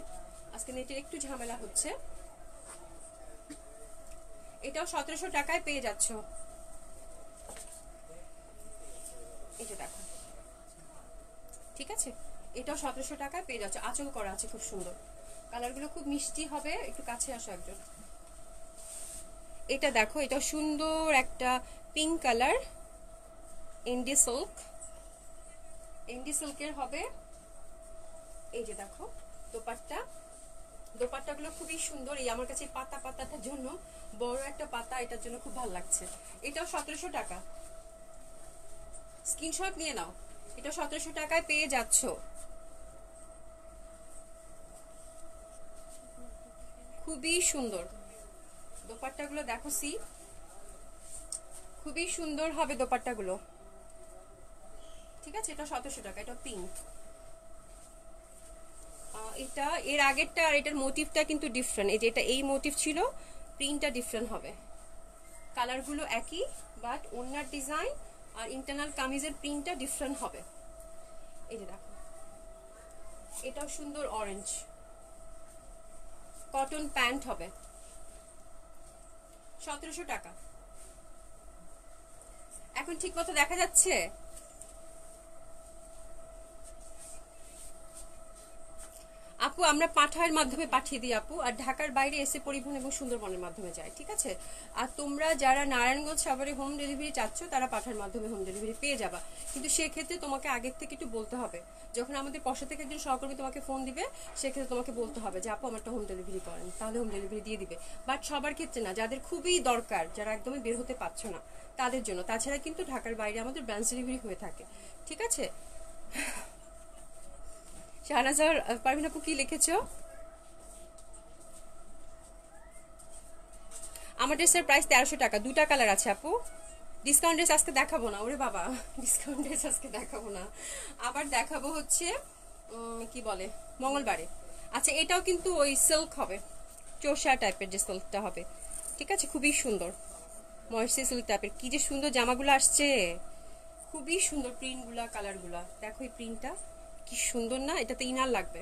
আজকে নেটের একটু ঝামেলা হচ্ছে। এটাও 1700 টাকায় পেয়ে যাচ্ছ। এটা দেখো, ঠিক আছে, এটাও 1700 টাকায় পেয়ে যাচ্ছ, আঁচল করা আছে খুব সুন্দর। কালারগুলো খুব মিষ্টি হবে, একটু কাছে আসো একজন। এটা দেখো, এটা সুন্দর একটা পিঙ্ক কালার, ইন্ডি সিল্ক, ইন্ডি সিল্কের হবে। এই যে দেখো দোপাট্টা, দোপাট্টাগুলো খুবই সুন্দর। এই আমার কাছে পাতা পাতাটার জন্য, বড় একটা পাতা, এটার জন্য খুব ভালো লাগছে। এটাও 1700 টাকা, স্ক্রিনশট নিয়ে নাও। এটা 1700 টাকায় পেয়ে যাচ্ছ। খুবই সুন্দর দোপাট্টাগুলো দেখো, সি খুবই সুন্দর হবে দোপাট্টাগুলো, ঠিক আছে। এটা 1700 টাকা, এটা পিঙ্ক। এটা এর আগেরটা আর এটার মোটিভটা কিন্তু ডিফারেন্ট, এই যে এটা এই মোটিভ ছিল, প্রিন্টটা ডিফারেন্ট হবে। কালারগুলো একই, বাট ওনার ডিজাইন আর ইন্টারনাল কামিজের প্রিন্টটা ডিফারেন্ট হবে। এই যে দেখো, এটাও সুন্দর অরেঞ্জ, কটন প্যান্ট হবে, 1700 টাকা। এখন ঠিক মতো দেখা যাচ্ছে? আপু আমরা পাঠায়ের মাধ্যমে পাঠিয়ে দিই আপু, আর ঢাকার বাইরে এসে পরিবহন এবং সুন্দরবনের মাধ্যমে যায়, ঠিক আছে। আর তোমরা যারা নারায়ণগঞ্জ সাভারে হোম ডেলিভারি চাচ্ছ তারা পাঠার মাধ্যমে হোম ডেলিভারি পেয়ে যাবা, কিন্তু সেক্ষেত্রে তোমাকে আগের থেকে একটু বলতে হবে। যখন আমাদের পশা থেকে একজন সহকর্মী তোমাকে ফোন দিবে, সেক্ষেত্রে তোমাকে বলতে হবে যে আপু আমারটা হোম ডেলিভারি করেন, তাহলে হোম ডেলিভারি দিয়ে দিবে। বাট সবার ক্ষেত্রে না, যাদের খুবই দরকার, যারা একদমই বের হতে পারছো না তাদের জন্য। তাছাড়া কিন্তু ঢাকার বাইরে আমাদের ব্রাঞ্চ ডেলিভারি হয়ে থাকে, ঠিক আছে। শাহনাজার পারভিন আপু কি লিখেছো? আমার ড্রেসের প্রাইস 1300 টাকা, দুটা কালার আছে আপু। ডিসকাউন্ট ড্রেস আজকে দেখাবো না, ওরে বাবা ডিসকাউন্ট ড্রেস আজকে দেখাবো না, আবার দেখাবো হচ্ছে কি বলে মঙ্গলবারে। আচ্ছা এটাও কিন্তু ওই সিল্ক হবে, চোষা টাইপের যে সিল্কটা হবে, ঠিক আছে, খুবই সুন্দর ময়সি সিল্ক টাইপের। কি যে সুন্দর জামাগুলো আসছে, খুবই সুন্দর প্রিন্টগুলা, কালারগুলা দেখো, এই প্রিন্টটা কি সুন্দর না, এটাতে ইনার লাগবে।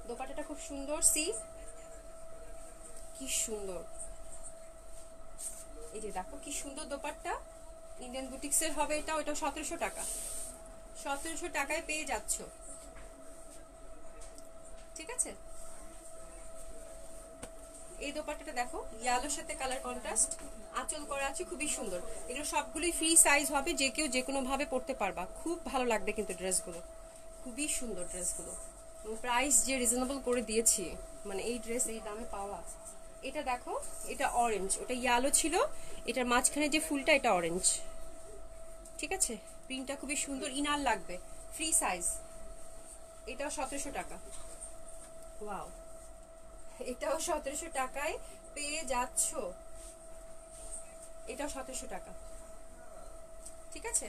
দোপাট্টাটা খুব সুন্দর, সি কি সুন্দর। এই যে দেখো কি সুন্দর দোপাট্টা, ইন্ডিয়ান বুটিক্সের হবে এটা, ওটা 1700 টাকা, 1700 টাকায় পেয়ে যাচ্ছ, ঠিক আছে। এই দোপাট্টাটা দেখো, ইয়ালোর সাথে কালার কন্ট্রাস্ট, আঁচল করা আছে, খুবই সুন্দর। এগুলো সবগুলোই ফ্রি সাইজ হবে, যে কেউ যে কোনো ভাবে পড়তে পারবা, খুব ভালো লাগবে কিন্তু ড্রেসগুলো, খুবই সুন্দর ড্রেসগুলো। প্রাইস যে রিজনেবল করে দিয়েছি, মানে এই ড্রেস এই দামে পাওয়া। এটা দেখো, এটা অরেঞ্জ, ওটা ইয়েলো ছিল, এটার মাঝখানে যে ফুলটা এটা অরেঞ্জ, ঠিক আছে। প্রিন্টটা খুবই সুন্দর, ইনার লাগবে, ফ্রি সাইজ। এটাও 1700 টাকা, ওয়াও, এটাও 1700 টাকায় পেয়ে যাচ্ছ, এটাও 1700 টাকা, ঠিক আছে।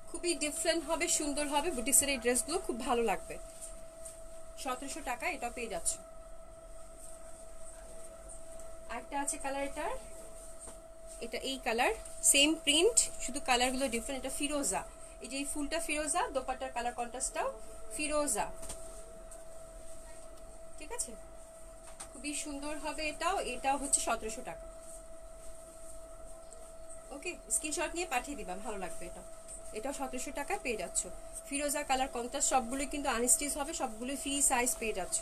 খুবই ডিফারেন্ট হবে, সুন্দর হবে, বুটিক্সের এই ড্রেসগুলো খুব ভালো লাগবে, 1700 টাকা এটাও পেয়ে যাচ্ছ। আরেকটা আছে কালার এটার, এটা এই কালার, সেম প্রিন্ট, শুধু কালারগুলো ডিফারেন্ট। এটা ফিরোজা, এই যে এই ফুলটা ফিরোজা, দোপাট্টার কালার কন্ট্রাস্টটাও ফিরোজা। ঠিক আছে, খুবই সুন্দর হবে এটাও। এটাও হচ্ছে 1700 টাকা। ওকে, স্ক্রিনশট নিয়ে পাঠিয়ে দিবা, ভালো লাগবে এটা। এটাও 1700 টাকায় পেয়ে যাচ্ছ। ফিরোজা কালার কন্ট্রাস্ট, সবগুলোই কিন্তু আনস্টিচ হবে, সবগুলোই ফ্রি সাইজ পেয়ে যাচ্ছ।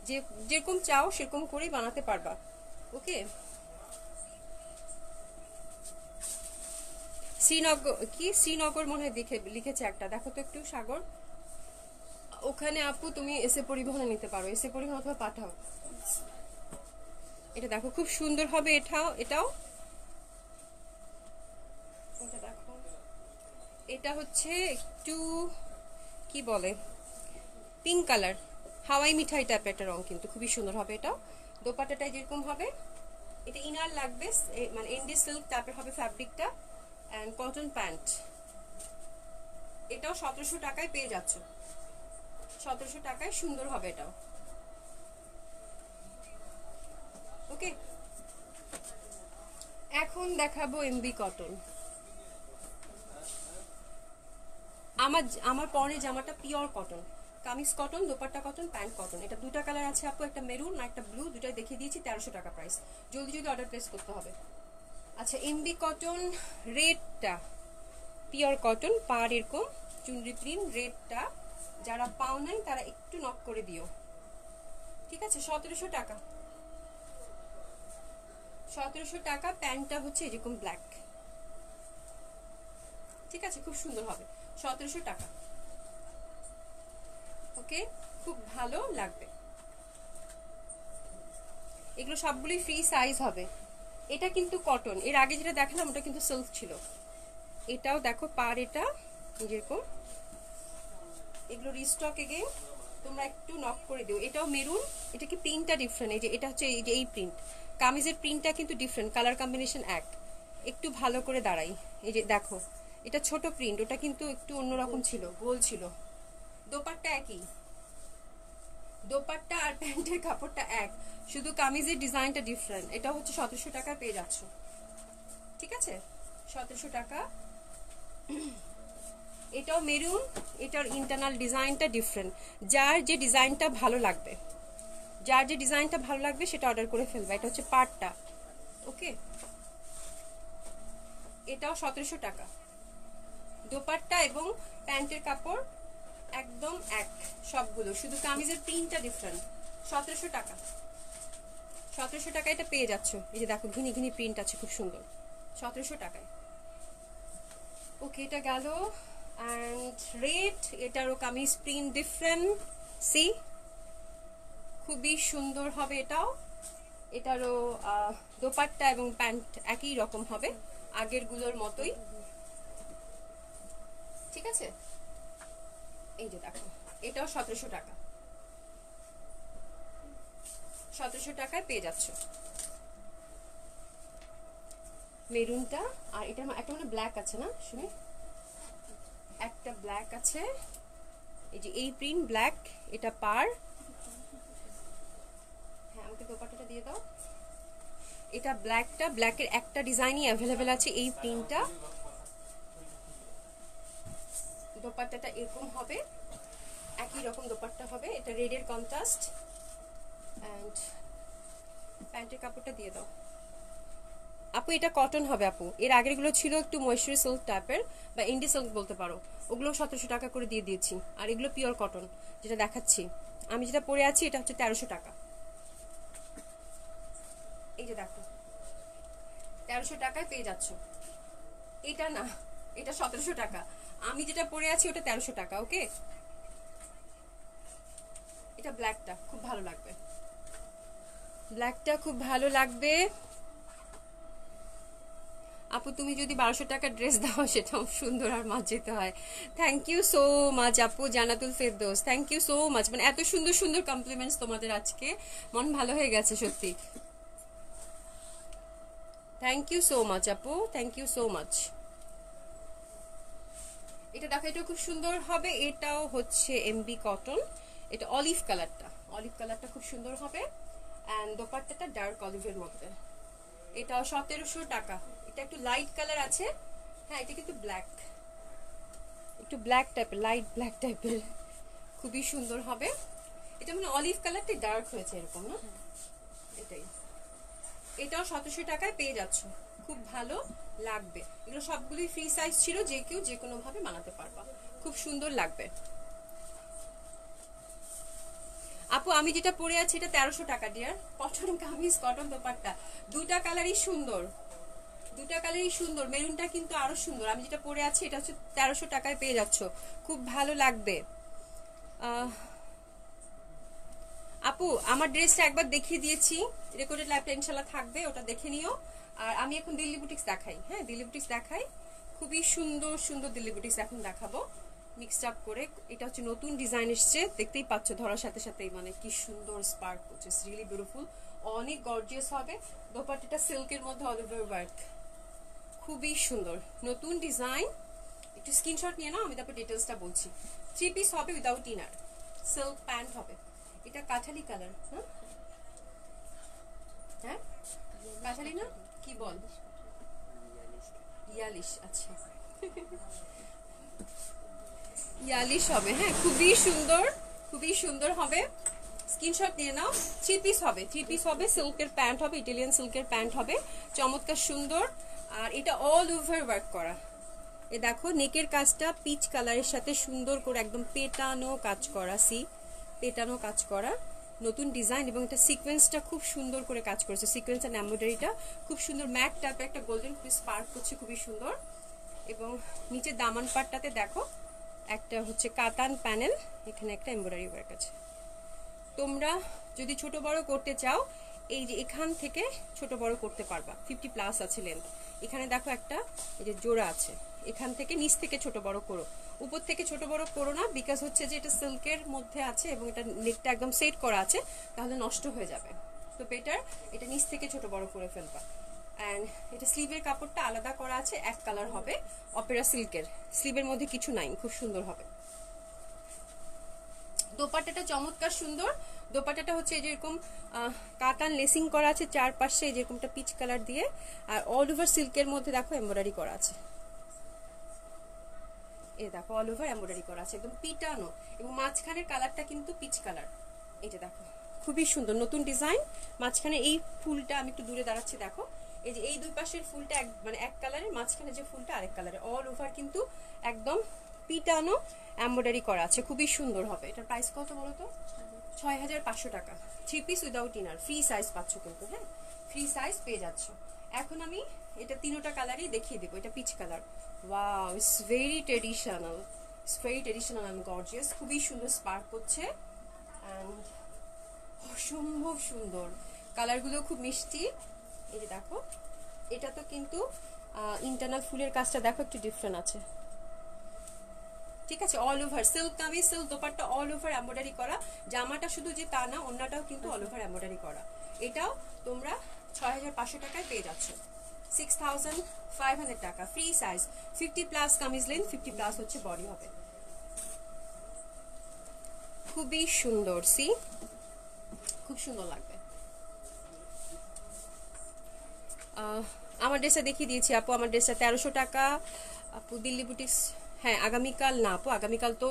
যে যেরকম চাও সেরকম করেই বানাতে পারবা। ওকে, শ্রীনগর কি শ্রীনগর মনে হয় লিখেছে একটা, দেখো তো একটু সাগর। ওখানে আপু তুমি এসে পরিবহনে নিতে পারো, এসে পরিবহন অথবা পাঠাও। এটা দেখো খুব সুন্দর হবে এটাও। এটাও দেখো, এটা হচ্ছে একটু কি বলে পিঙ্ক কালার, হাওয়াই মিঠাই টাইপের একটা রং, কিন্তু খুবই সুন্দর হবে এটা। দোপাট্টাটাই যেরকম হবে, এটা ইনার লাগবে, মানে এন্ডি সিল্ক টাইপের হবে ফ্যাব্রিকটা, অ্যান্ড কটন প্যান্ট। এটাও 1700 টাকায় পেয়ে যাচ্ছ। 1700 টাকায় সুন্দর হবে এটাও। ওকে, এখন দেখাবো এমবি কটন। আমার পরনের জামাটা pure cotton, kameez cotton, dupatta cotton, pant cotton. এটা দুটা কালার আছে আপু, একটা মেরুন আর একটা ব্লু, দুটাই দেখিয়ে দিয়েছি। 1300 টাকা প্রাইস, জলদি জলদি অর্ডার প্লেস করতে হবে। আচ্ছা, এমবি কটন রেডটা, পিওর কটন, পার এরকম চুনরি প্রিন্ট, রেডটা যারা পাও নাই তারা একটু নক করে দিও। ঠিক আছে, 1700 টাকা। 1700 টাকা। প্যান্টটা হচ্ছে এরকম ব্ল্যাক। ঠিক আছে, খুব সুন্দর হবে, 1700 টাকা। ওকে, খুব ভালো লাগবে। এগুলো সবগুলোই ফ্রি সাইজ হবে। এটা কিন্তু কটন, এর আগে যেটা দেখালাম ওটা কিন্তু সিল্ক ছিল। এটাও দেখো পার, এটা যেরকম, এগুলো রিস্টক এগেইন, তোমরা একটু নক করে দিও। এটাও মেরুন, এটা কি প্রিন্টটা ডিফারেন্ট, এই যে এটা হচ্ছে এই যে এই প্রিন্ট, কামিজের প্রিন্টটা কিন্তু ডিফারেন্ট, কালার কম্বিনেশন এক। একটু ভালো করে দাঁড়াই, এই যে দেখো এটা ছোট প্রিন্ট, ওটা কিন্তু একটু অন্যরকম ছিল, গোল ছিল। দোপাট্টা একই, দোপাট্টা আর প্যান্টের কাপড়টা এক, শুধু কামিজের ডিজাইনটা ডিফারেন্ট। এটা হচ্ছে 1700 টাকা পেয়ে যাচ্ছ। ঠিক আছে, 1700 টাকা। এটাও মেরুন, এটার ইন্টারনাল ডিজাইনটা ডিফারেন্ট। যার যে ডিজাইনটা ভালো লাগবে, যার যে ডিজাইনটা ভালো লাগবে সেটা অর্ডার করে ফেলবে। এটা হচ্ছে পাটটা। ওকে, এটাও 1700 টাকা। দোপাট্টা এবং প্যান্টের কাপড় একদম এক সবগুলো, শুধু কামিজের প্রিন্টটা ডিফারেন্ট। 1700 টাকা। 1700 টাকা এটা পেয়ে যাচ্ছ। এই যে দেখো ঘিনি ঘিনি প্রিন্ট আছে, খুব সুন্দর, 1700 টাকায়। ওকে, এটা গেল। অ্যান্ড রেড, এটারও কামিজ প্রিন্ট ডিফারেন্ট, সি খুবই সুন্দর হবে এটাও। এটারও দোপাট্টা এবং প্যান্ট একই রকম হবে, আগের গুলোর মতোই। ঠিক আছে, এই যে দেখো এটাও 1700 টাকা। 1700 টাকায় পেয়ে যাচ্ছ মেরুনটা। আর এটা একটা মানে ব্ল্যাক আছে না, শুনি একটা ব্ল্যাক আছে, এই যে এই প্রিন্ট ব্ল্যাক, এটা পার। হ্যাঁ, আমাকে দোপাট্টাটা দিয়ে দাও। এটা ব্ল্যাকটা, ব্ল্যাকের একটা ডিজাইনই অ্যাভেলেবেল আছে, এই প্রিন্টটা। দোপাট্টাটা এরকম হবে, একই রকম দোপাট্টা হবে। এটা রেডের কন্ট্রাস্ট। অ্যান্ড প্যান্টের কাপড়টা দিয়ে দাও আপু। এটা কটন হবে আপু, এর আগের গুলো ছিল একটু ময়েশ্চারি সিল্ক টাইপের বা ইন্ডি সিল্ক বলতে পারো, ওগুলো 1700 টাকা করে দিয়ে দিয়েছি। আর এগুলো পিওর কটন, যেটা দেখাচ্ছি আমি, যেটা পরে আছি এটা হচ্ছে 1300 টাকা। এই যে দেখো 1300 টাকায় পেয়ে যাচ্ছ। এটা না, এটা 1700 টাকা। আমি যেটা পরে আছি ওটা 1300 টাকা। ওকে, এটা ব্ল্যাকটা খুব ভালো লাগবে, ব্ল্যাকটা খুব ভালো লাগবে আপু। তুমি যদি 1200 টাকার ড্রেস দাও সেটাও সুন্দর আর মার্জিত হয়। থ্যাংক ইউ সো মাচ আপু, Jannatul Ferdous, thank you so much. মানে এত সুন্দর সুন্দর কমপ্লিমেন্টস তোমাদের, আজকে মন ভালো হয়ে গেছে সত্যি। থ্যাংক ইউ সো মাচ আপু, থ্যাংক ইউ সো মাচ। এটা দেখো, এটা খুব সুন্দর হবে। এটাও হচ্ছে এমবি কটন, এটা অলিভ কালারটা, অলিভ কালারটা খুব সুন্দর হবে। অ্যান্ড দোপাট্টাটা ডার্ক অলিভের মধ্যে। এটাও 1700 টাকা। এটা একটু লাইট কালার আছে, হ্যাঁ এটা কিন্তু ব্ল্যাক, একটু ব্ল্যাক টাইপের, লাইট ব্ল্যাক টাইপের, খুবই সুন্দর হবে। এটা মানে অলিভ কালারটা ডার্ক হয়েছে এরকম না, এটাই। এটাও 1700 টাকায় পেয়ে যাচ্ছ, খুব ভালো লাগবে। এগুলো সবগুলোই ফ্রি সাইজ ছিল, যে কেউ যে কোনো ভাবে বানাতে পারবা, খুব সুন্দর লাগবে। আপু আমি যেটা পরে আছি এটা 1300 টাকা dear, cotton kameez, cotton dupatta, দুটা কালারই সুন্দর, দুটা কালারই সুন্দর। মেরুনটা কিন্তু আরো সুন্দর। আমি যেটা পরে আছি এটা হচ্ছে 1300 টাকায় পেয়ে যাচ্ছ, খুব ভালো লাগবে। আপু আমার ড্রেসটা একবার দেখিয়ে দিয়েছি, রেকর্ডেড লাইভটা ইনশাল্লাহ থাকবে, ওটা দেখে নিও। আর আমি এখন দিল্লি বুটিক্স দেখাই, হ্যাঁ দিল্লি বুটিক্স দেখাই, খুবই সুন্দর সুন্দর দিল্লি বুটিক্স এখন দেখাবো মিক্সড আপ করে। এটা হচ্ছে নতুন ডিজাইন এসছে, দেখতেই পাচ্ছ ধরার সাথে সাথেই মানে কি সুন্দর স্পার্ক করছে, ইটস রিয়েলি বিউটিফুল, অনেক গর্জিয়াস হবে। দোপাট্টাটা সিল্কের মধ্যে অল ওভার ওয়ার্ক, খুবই সুন্দর নতুন ডিজাইন। একটু স্ক্রিনশট নিয়ে নাও, আমি তারপর ডিটেলসটা বলছি। 3 পিস হবে উইদাউট ইনার, সিল্ক প্যান্ট হবে। এটা কাঠালি কালার, হ্যাঁ হ্যাঁ কাঠালি না, কি বল ইয়ালিশ, আচ্ছা ইয়ালিশ হবে, হ্যাঁ খুবই সুন্দর, খুবই সুন্দর হবে। স্ক্রিনশট নিয়ে নাও। 3 পিস হবে, 3 পিস হবে, সিল্কের প্যান্ট হবে, ইটালিয়ান সিল্কের প্যান্ট হবে, চমৎকার সুন্দর। আর এটা অল ওভার ওয়ার্ক করা, এ দেখো নেকের কাজটা পিচ কালারের সাথে সুন্দর করে একদম পেটানো কাজ করা, সি পেটানো কাজ করা, নতুন ডিজাইন। এবং এটা সিকোয়েন্সটা খুব সুন্দর করে কাজ করেছে, সিকোয়েন্স এন্ড এমব্রয়ডারিটা খুব সুন্দর, ম্যাট টাইপের একটা গোল্ডেন খুবই স্পার্ক করছে, খুবই সুন্দর। এবং নিচে দামান পাটটাতে দেখো একটা হচ্ছে কাতান প্যানেল, এখানে একটা এমব্রয়ডারি ওয়ার্ক আছে। তোমরা যদি ছোট বড় করতে চাও এই যে এখান থেকে ছোট বড় করতে পারবা, 50 প্লাস আছে লেন্থ। এখানে দেখো একটা এই যে জোড়া আছে, এখান থেকে নিচ থেকে ছোট বড় করো, উপর থেকে ছোট বড় করো না, বিকজ হচ্ছে যে এটা সিল্কের মধ্যে আছে এবং এটা নেকটা একদম সেট করা আছে, তাহলে নষ্ট হয়ে যাবে। তো বেটার এটা নিচ থেকে ছোট বড় করে ফেলবা। অ্যান্ড এটা স্লিভের কাপড়টা আলাদা করা আছে, এক কালার হবে, অপেরা সিল্কের, স্লিভের মধ্যে কিছু নাই, খুব সুন্দর হবে। দোপাট্টাটা চমৎকার সুন্দর, দোপাট্টাটা হচ্ছে যেরকম কাতান লেসিং করা আছে চারপাশে যেরকমটা পিচ কালার দিয়ে, আর অল ওভার সিল্কের মধ্যে দেখো এমব্রয়ডারি করা আছে, এ দেখো অল ওভার এমব্রয়ডারি করা আছে, একদম পিটানো, এবং মাঝখানের কালারটা কিন্তু পিচ কালার। এই যে দেখো খুবই সুন্দর নতুন ডিজাইন। মাঝখানে এই ফুলটা আমি একটু দূরে দাঁড়াচ্ছি, দেখো এই যে এই দুই পাশের ফুলটা মানে এক কালারের, মাঝখানে যে ফুলটা আরেক কালারের, অল ওভার কিন্তু একদম পিটানো এমব্রয়ডারি করা আছে, খুবই সুন্দর হবে। এটার প্রাইস কত বলো তো? 6500 টাকা। 3 piece without inner, free size পাচ্ছ কিন্তু, হ্যাঁ ফ্রি সাইজ পেয়ে যাচ্ছ। এখন আমি এটা তিনটা কালারই দেখিয়ে দেবো। এটা peach colour, wow it's very traditional, it's very traditional and gorgeous, খুবই সুন্দর স্পার্ক করছে এন্ড অসম্ভব সুন্দর, কালারগুলো খুব মিষ্টি। এই যে দেখো এটা তো কিন্তু ইন্টারনাল ফুলের কাজটা দেখো একটু ডিফারেন্ট আছে, ঠিক আছে। All over silk kameez, silk dupatta all over embroidery করা, জামাটা শুধু যে তা না, অন্যটাও কিন্তু অল ওভার এমব্রয়ডারি করা। এটাও তোমরা 6500 টাকায় পেয়ে যাচ্ছ, 6500 টাকা, free size, 50 plus kameez length, 50 plus হচ্ছে বডি হবে, খুবই সুন্দর, সি খুব সুন্দর লাগবে। আমার ড্রেসটা দেখিয়ে দিয়েছি আপু, আমার ড্রেসটা 1300 টাকা আপু, দিল্লি বুটিক্স। হ্যাঁ আগামীকাল না আপু, আগামীকাল তো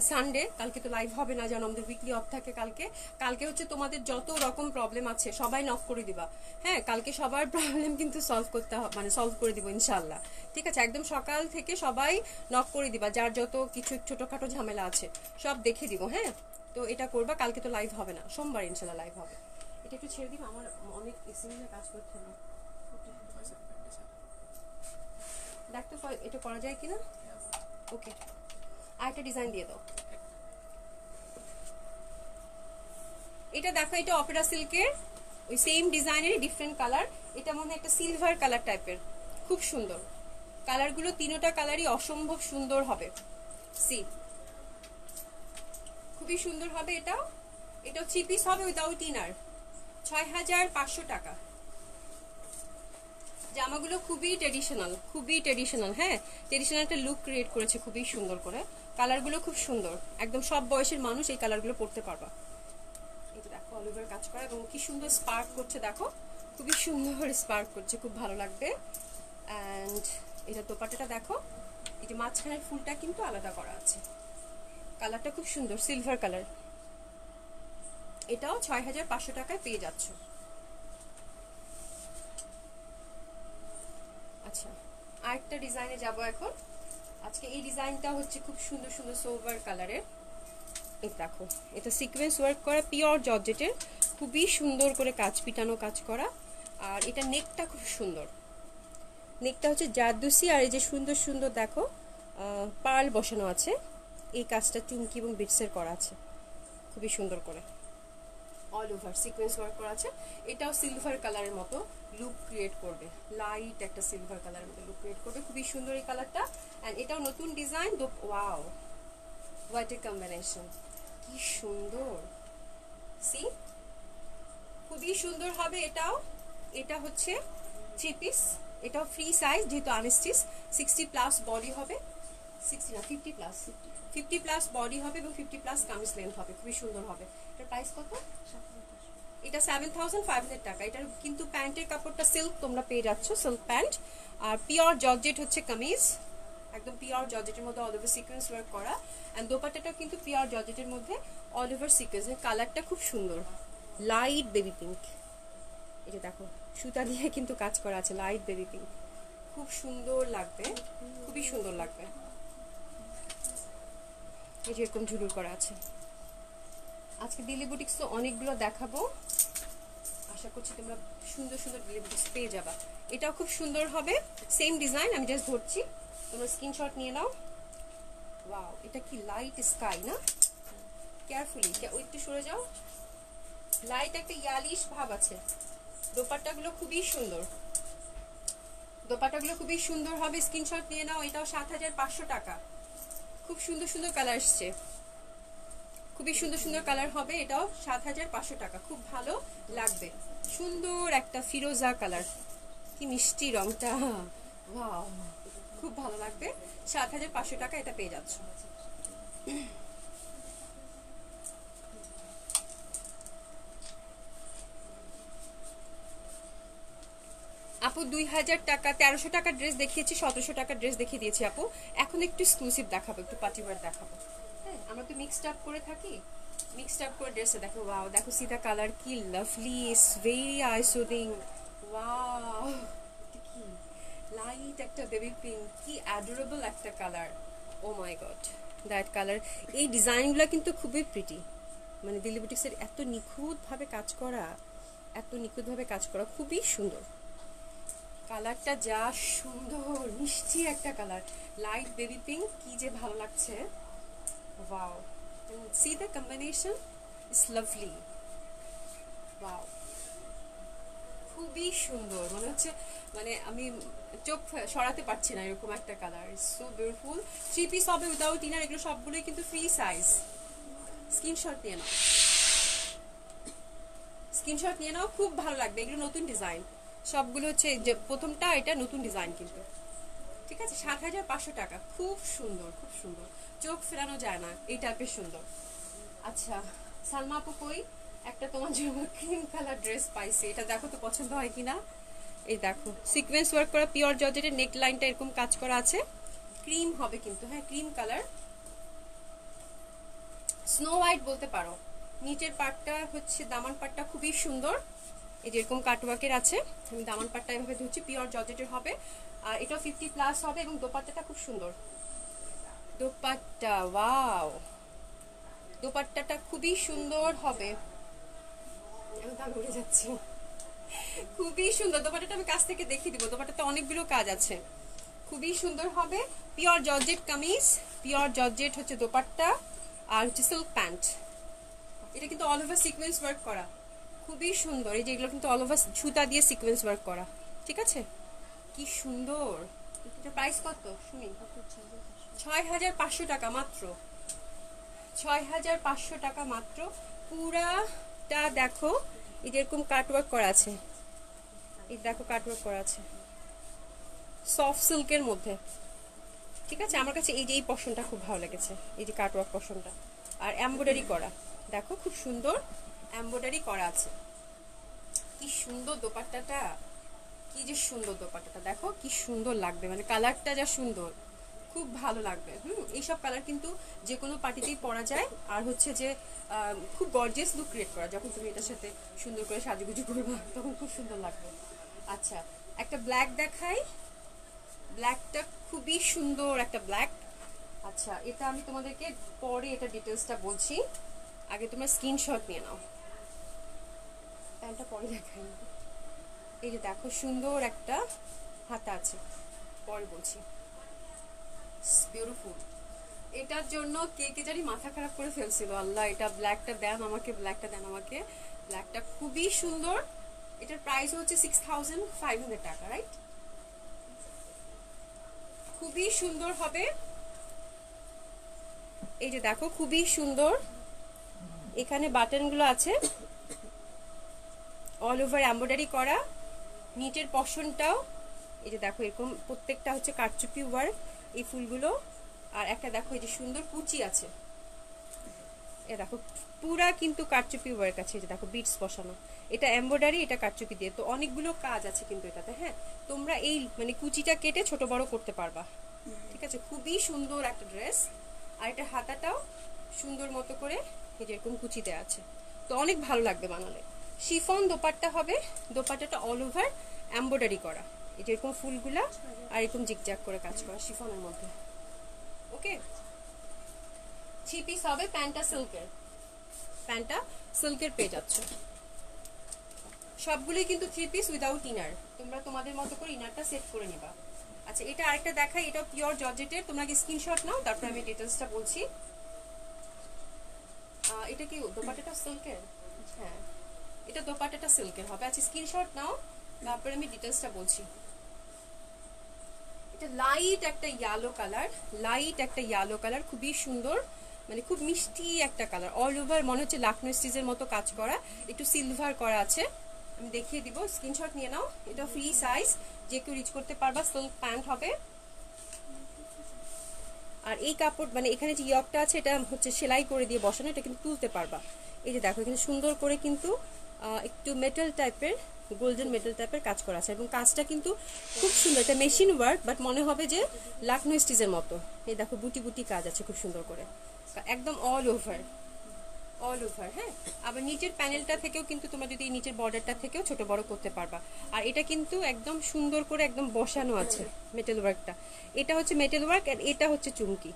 সানডে, কালকে তো লাইভ হবে না, যেন আমাদের উইকলি অফ থাকে কালকে। কালকে হচ্ছে তোমাদের যত রকম প্রবলেম আছে সবাই নক করে দিবা, হ্যাঁ কালকে সবার প্রবলেম কিন্তু সলভ করতে মানে সলভ করে দিব ইনশাল্লাহ, ঠিক আছে। একদম সকাল থেকে সবাই নক করে দিবা, যার যত কিছু ছোটখাটো ঝামেলা আছে সব দেখে দিব, হ্যাঁ। তো এটা করবা, কালকে তো লাইভ হবে না, সোমবার ইনশাল্লাহ লাইভ হবে। এটা একটু ছেড়ে দিবা, আমার অনেক এসিমিনে কাজ করতে হবে, দেখতো এটা করা যায় কিনা। ওকে আরেকটা ডিজাইন দিয়ে দাও। এটা দেখো এটা অপেরা সিল্কের, ওই সেম ডিজাইনের ডিফারেন্ট কালার, এটা মনে হয় একটা সিলভার কালার টাইপের, খুব সুন্দর কালারগুলো, তিনটা কালারই অসম্ভব সুন্দর হবে, সি খুবই সুন্দর হবে। এটাও 3 পিস হবে উইদাউট ইনার, 6500 টাকা। জামাগুলো খুবই ট্রেডিশনাল, খুবই ট্রেডিশনাল, হ্যাঁ ট্রেডিশনাল একটা লুক ক্রিয়েট করেছে খুবই সুন্দর করে, কালারগুলো খুব সুন্দর, একদম সব বয়সের মানুষ এই কালারগুলো পরতে পারবা। এটা দেখো অল ওভার কাজ করা এবং কি সুন্দর স্পার্ক করছে, দেখো খুবই সুন্দর স্পার্ক করছে, খুব ভালো লাগবে। অ্যান্ড এটা দোপাট্টাটা দেখো, এই যে মাঝখানের ফুলটা কিন্তু আলাদা করা আছে, কালারটা খুব সুন্দর সিলভার কালার। এটাও 6500 টাকায় পেয়ে যাচ্ছ। আচ্ছা, আরেকটা ডিজাইনে যাব এখন। আজকে এই ডিজাইনটা হচ্ছে খুব সুন্দর সুন্দর সোভার কালারের। এই দেখো, এটা সিকোয়েন্স ওয়ার্ক করা পিওর জর্জেটের, খুবই সুন্দর করে কাজ পিটানো কাজ করা। আর এটা নেকটা খুব সুন্দর, নেকটা হচ্ছে জারদুসি। আর এই যে সুন্দর সুন্দর দেখো পার্ল বসানো আছে, এই কাজটা চুমকি এবং বিটসের করা আছে খুবই সুন্দর করে, অল ওভার সিকোয়েন্স ওয়ার্ক করা আছে। এটাও সিলভার কালারের মতো লুক ক্রিয়েট করবে, লাইট একটা সিলভার কালারের মতো লুক ক্রিয়েট করবে, খুবই সুন্দর এই কালারটা। অ্যান্ড এটাও নতুন design. Wow, what a combination, কি সুন্দর, সি খুবই সুন্দর হবে এটাও। এটা হচ্ছে 3 পিস, এটাও ফ্রি সাইজ যেহেতু আনস্টিচ, 60+ বডি হবে, 60 না 50+ বডি হবে এবং 50+ কামিজ লেন্থ হবে, খুবই সুন্দর হবে। এটার প্রাইস কত? এটা 7500 টাকা। এটার কিন্তু প্যান্টের কাপড়টা সিল্ক তোমরা পেয়ে যাচ্ছ, সিল্ক প্যান্ট। আর পিওর জর্জেট হচ্ছে কামিজ, একদম পিওর জর্জেটের মধ্যে অল ওভার সিকোয়েন্স ওয়ার্ক করা। অ্যান্ড দোপাট্টাটাও কিন্তু পিওর জর্জেটের মধ্যে অল ওভার সিকোয়েন্স, কালারটা খুব সুন্দর লাইট বেবি পিঙ্ক। এটা দেখো সুতা দিয়ে কিন্তু কাজ করা আছে, লাইট বেবি পিঙ্ক, খুব সুন্দর লাগবে, খুবই সুন্দর লাগবে। এই যে এরকম ঝুলুর করা আছে। আজকে দিল্লি বুটিক্স তো অনেকগুলো দেখাবো, আশা করছি তোমরা সুন্দর সুন্দর দিল্লি বুটিক্স পেয়ে যাবা। এটাও খুব সুন্দর হবে, সেম ডিজাইন, আমি জাস্ট ধরছি, তোমরা স্ক্রিনশট নিয়ে নাও। ওয়াও, এটা কি লাইট স্কাই না, কেয়ারফুলি একটু সরে যাও, লাইট একটা ইয়ালিশ ভাব আছে। দোপাট্টাগুলো খুবই সুন্দর, দোপাট্টাগুলো খুবই সুন্দর হবে, স্ক্রিনশট নিয়ে নাও। এটাও 7500 টাকা, খুব সুন্দর সুন্দর কালার আসছে, খুবই সুন্দর সুন্দর কালার হবে। এটাও 7500 টাকা, খুব ভালো লাগবে, সুন্দর একটা ফিরোজা কালার, কি মিষ্টি রংটা, ওয়াও খুব ভালো লাগবে। 7500 টাকা এটা পেয়ে যাচ্ছ। আপু 2000 টাকা 1300 টাকার ড্রেস দেখিয়েছি, 1700 টাকার ড্রেস দেখিয়ে দিয়েছি আপু। এখন একটু এক্সক্লুসিভ দেখাবো, একটু পার্টিওয়ার দেখাবো। হ্যাঁ, আমরা তো মিক্সড আপ করে থাকি, মিক্সড আপ করে ড্রেসে দেখো, ওয়াও দেখো সিদা কালার কি lovely, it's very eye soothing. Wow, কি লাইট একটা বেবি পিঙ্ক, কি অ্যাডোরেবল একটা colour, oh my God that colour. এই ডিজাইনগুলো কিন্তু খুবই প্রিটি, মানে দিল্লি বুটিক্সের এত নিখুঁতভাবে কাজ করা, এত নিখুঁতভাবে কাজ করা, খুবই সুন্দর। কালারটা যা সুন্দর, মিষ্টি একটা কালার, লাইট বেবি পিঙ্ক, কি যে ভালো লাগছে। Wow, C the combination, it's lovely. Wow, খুবই সুন্দর, মনে হচ্ছে মানে আমি চোখ সরাতে পারছি না, এরকম একটা colour, it's so beautiful. 3 piece হবে উইদাউট ইনার, এগুলো সবগুলোই কিন্তু ফ্রি সাইজ। স্ক্রিনশট নিয়ে নাও, স্ক্রিনশট নিয়ে নাও, খুব ভালো লাগবে। এগুলো নতুন ডিজাইন সবগুলো, হচ্ছে যে প্রথমটা এটা নতুন ডিজাইন কিন্তু, ঠিক আছে। 7500 টাকা, খুব সুন্দর, খুব সুন্দর, চোখ ফেরানো যায় না, এই টাইপের সুন্দর। আচ্ছা সালমা আপু কই, একটা তোমার জন্য ক্রিম কালার ড্রেস পাইছি, এটা দেখো তো পছন্দ হয় কিনা। এই দেখো সিকোয়েন্স ওয়ার্ক করা পিওর জর্জেটের, নেক লাইনটা এরকম কাজ করা আছে, ক্রিম হবে কিন্তু, হ্যাঁ ক্রিম কালার, স্নো হোয়াইট বলতে পারো। নিচের পার্টটা হচ্ছে দামান পার্টটা খুবই সুন্দর, এই যে এরকম কাটওয়ার্কের আছে, আমি দামান পাটটা এভাবে ধরছি, পিওর জর্জেটের হবে। আর এটাও 50+ হবে এবং দোপাট্টাটা খুব সুন্দর, দোপাট্টা ওয়াও, দোপাট্টাটা খুবই সুন্দর হবে, আমি তো ঘুরে যাচ্ছি, খুবই সুন্দর দোপাট্টাটা, আমি কাছ থেকে দেখিয়ে দিব। দোপাট্টাতে অনেকগুলো কাজ আছে, খুবই সুন্দর হবে, pure georgette kameez, pure georgette হচ্ছে দোপাট্টা, আর হচ্ছে সিল্ক প্যান্ট। এটা কিন্তু অল ওভার সিকোয়েন্স ওয়ার্ক করা, খুবই সুন্দর। এই যে এগুলো কিন্তু অল ওভার সুতা দিয়ে সিকোয়েন্স ওয়ার্ক করা, ঠিক আছে, কি সুন্দর। এটা প্রাইস কত শুনি? 6500 টাকা মাত্র, 6500 টাকা মাত্র। পুরাটা দেখো, এই যে এরকম কাটওয়ার্ক করা আছে, এই দেখো কাটওয়ার্ক করা আছে সফট সিল্কের মধ্যে, ঠিক আছে। আমার কাছে এই যে এই পশনটা খুব ভালো লেগেছে, এই যে কাটওয়ার্ক পশনটা, আর এমব্রয়ডারি করা, দেখো খুব সুন্দর এমব্রয়ডারি করা আছে, কি সুন্দর দোপাট্টাটা, কি যে সুন্দর দোপাট্টাটা দেখো, কি সুন্দর লাগবে, মানে কালারটা যা সুন্দর, খুব ভালো লাগবে। এইসব কালার কিন্তু যে কোনো পার্টিতেই পরা যায়, আর হচ্ছে যে খুব গর্জিয়াস লুক ক্রিয়েট করা, যখন তুমি এটার সাথে সুন্দর করে সাজুগুজু করবে তখন খুব সুন্দর লাগবে। আচ্ছা, একটা ব্ল্যাক দেখাই, ব্ল্যাকটা খুবই সুন্দর একটা ব্ল্যাক। আচ্ছা, এটা আমি তোমাদেরকে পরে এটা ডিটেলসটা বলছি, আগে তোমরা স্ক্রিনশট নিয়ে নাও। প্যান্টটা পরে দেখাই। এই যে দেখো, সুন্দর একটা হাতা আছে, পরে বলছি। বিউটিফুল। এটার জন্য কে কে জানি মাথা খারাপ করে ফেলছিল, আল্লাহ এটা ব্ল্যাকটা দেন আমাকে, ব্ল্যাকটা দেন আমাকে। ব্ল্যাকটা খুবই সুন্দর। এটার প্রাইস হচ্ছে 6500 টাকা, রাইট? খুবই সুন্দর হবে। এই যে দেখো, খুবই সুন্দর। এখানে বাটনগুলো আছে, অল ওভার এমব্রয়ডারি করা। নিচের পশনটাও এই যে দেখো, এরকম প্রত্যেকটা হচ্ছে কারচুপি ওয়ার্ক, এই ফুলগুলো। আর একটা দেখো, এই যে সুন্দর কুচি আছে, এ দেখো পুরা কিন্তু কারচুপি ওয়ার্ক আছে। এই যে দেখো, বিটস বসানো, এটা এমব্রয়ডারি, এটা কারচুপি দিয়ে, তো অনেকগুলো কাজ আছে কিন্তু এটাতে। হ্যাঁ, তোমরা এই মানে কুচিটা কেটে ছোট বড় করতে পারবা, ঠিক আছে? খুবই সুন্দর একটা ড্রেস। আর এটা হাতাটাও সুন্দর মতো করে এই যে এরকম কুচি দেওয়া আছে, তো অনেক ভালো লাগবে বানালে। শিফন দোপাট্টা হবে, দোপাট্টাটা অল ওভার এমব্রয়ডারি করা, এই যে এরকম ফুলগুলা আর এরকম জিগজ্যাগ করে কাজ করা শিফনের মধ্যে। ওকে, 3 পিস হবে। প্যান্টটা সিল্কের, প্যান্টটা সিল্কের পেয়ে যাচ্ছ। সবগুলোই কিন্তু 3 পিস উইদাউট ইনার, তোমরা তোমাদের মতো করে ইনারটা সেট করে নিবা। আচ্ছা, এটা আরেকটা দেখাই, এটা পিওর জর্জেটের, তোমরা কি স্ক্রিনশট নাও, তারপর আমি ডিটেলসটা বলছি। এটা কি দোপাট্টাটা সিল্কের? হ্যাঁ, এটা দোপাট্টাটা সিল্কের হবে। আচ্ছা, স্ক্রিনশট নাও, তারপরে আমি ডিটেলসটা বলছি। এটা লাইট একটা ইয়েলো কালার, লাইট একটা ইয়েলো কালার, খুবই সুন্দর, মানে খুব মিষ্টি একটা কালার। অল ওভার মনে হচ্ছে লাকনো স্টিচের মতো কাজ করা, একটু সিলভার করা আছে। আমি দেখিয়ে দিব, স্ক্রিনশট নিয়ে নাও। এটা ফ্রি সাইজ, যে কেউ রিচ করতে পারবা। সিল্ক প্যান্ট হবে। আর এই কাপড় মানে এখানে যে ইয়কটা আছে, এটা হচ্ছে সেলাই করে দিয়ে বসানো, এটা কিন্তু তুলতে পারবা। এই যে দেখো, এখানে সুন্দর করে কিন্তু একটু মেটাল টাইপের, গোল্ডেন মেটাল টাইপের কাজ করা আছে, এবং কাজটা কিন্তু খুব সুন্দর। এটা মেশিন ওয়ার্ক, বাট মনে হবে যে লাকনো স্টিচের মতো। এই দেখো, বুটি বুটি কাজ আছে খুব সুন্দর করে, একদম অল ওভার, অল ওভার। হ্যাঁ, আবার নিচের প্যানেলটা থেকেও কিন্তু তোমরা যদি নিচের বর্ডারটা থেকেও ছোট বড় করতে পারবা। আর এটা কিন্তু একদম সুন্দর করে একদম বসানো আছে মেটাল ওয়ার্কটা। এটা হচ্ছে মেটাল ওয়ার্ক, আর এটা হচ্ছে চুমকি।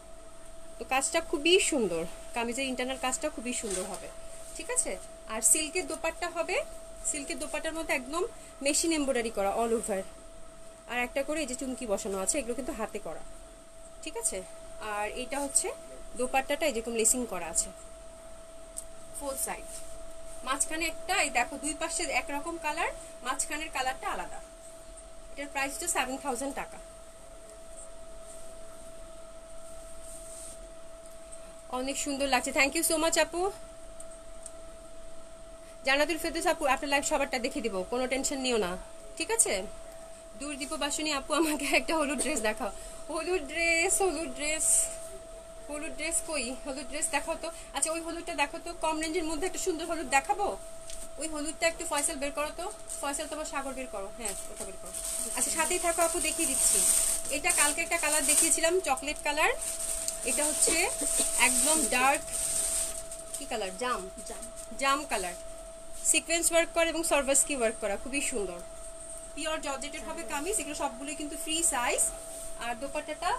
তো কাজটা খুবই সুন্দর, কামিজের ইন্টারনাল কাজটা খুবই সুন্দর হবে, ঠিক আছে? আর সিল্কের দোপাট্টা হবে, সিল্কের দোপাট্টার মধ্যে একদম মেশিন এমব্রয়ডারি করা অল ওভার, আর একটা করে এই যে চুমকি বসানো আছে, এগুলো কিন্তু হাতে করা, ঠিক আছে? আর এটা হচ্ছে দোপাট্টাটা এরকম লেসিং করা আছে ফোর সাইড, মাঝখানে একটা, এই দেখো দুই পাশে একরকম কালার, মাঝখানের কালারটা আলাদা। এটার প্রাইস হচ্ছে 7000 টাকা। অনেক সুন্দর লাগছে, থ্যাংক ইউ সো মাচ আপু। জান্নাতুল ফেরদৌস আপু, আপনার লাইভ সবারটা দেখে দিব, কোনো টেনশন নিও না, ঠিক আছে? দূরদীপ বাসনী আপু, আমাকে একটা হলুদ ড্রেস দেখাও। হলুদ ড্রেস, হলুদ ড্রেস, হলুদ ড্রেস কই? হলুদ ড্রেস দেখাও তো। আচ্ছা, ওই হলুদটা দেখো তো, কম রেঞ্জের মধ্যে একটা সুন্দর হলুদ দেখাবো। ওই হলুদটা একটু ফয়সাল বের করো তো, ফয়সাল তোমার সাগর বের করো, হ্যাঁ ওটা বের করো। আচ্ছা, সাথেই থাকো আপু, দেখিয়ে দিচ্ছি। এটা কালকে একটা কালার দেখিয়েছিলাম, চকলেট কালার। এটা হচ্ছে একদম ডার্ক কি কালার, জাম, জাম কালার, সিকোয়েন্স ওয়ার্ক করা এবং সার্ভাসকি ওয়ার্ক করা, খুবই সুন্দর। পিওর জর্জেটের হবে কামিজ, এগুলো সবগুলোই কিন্তু ফ্রি সাইজ। আর দোপাট্টাটা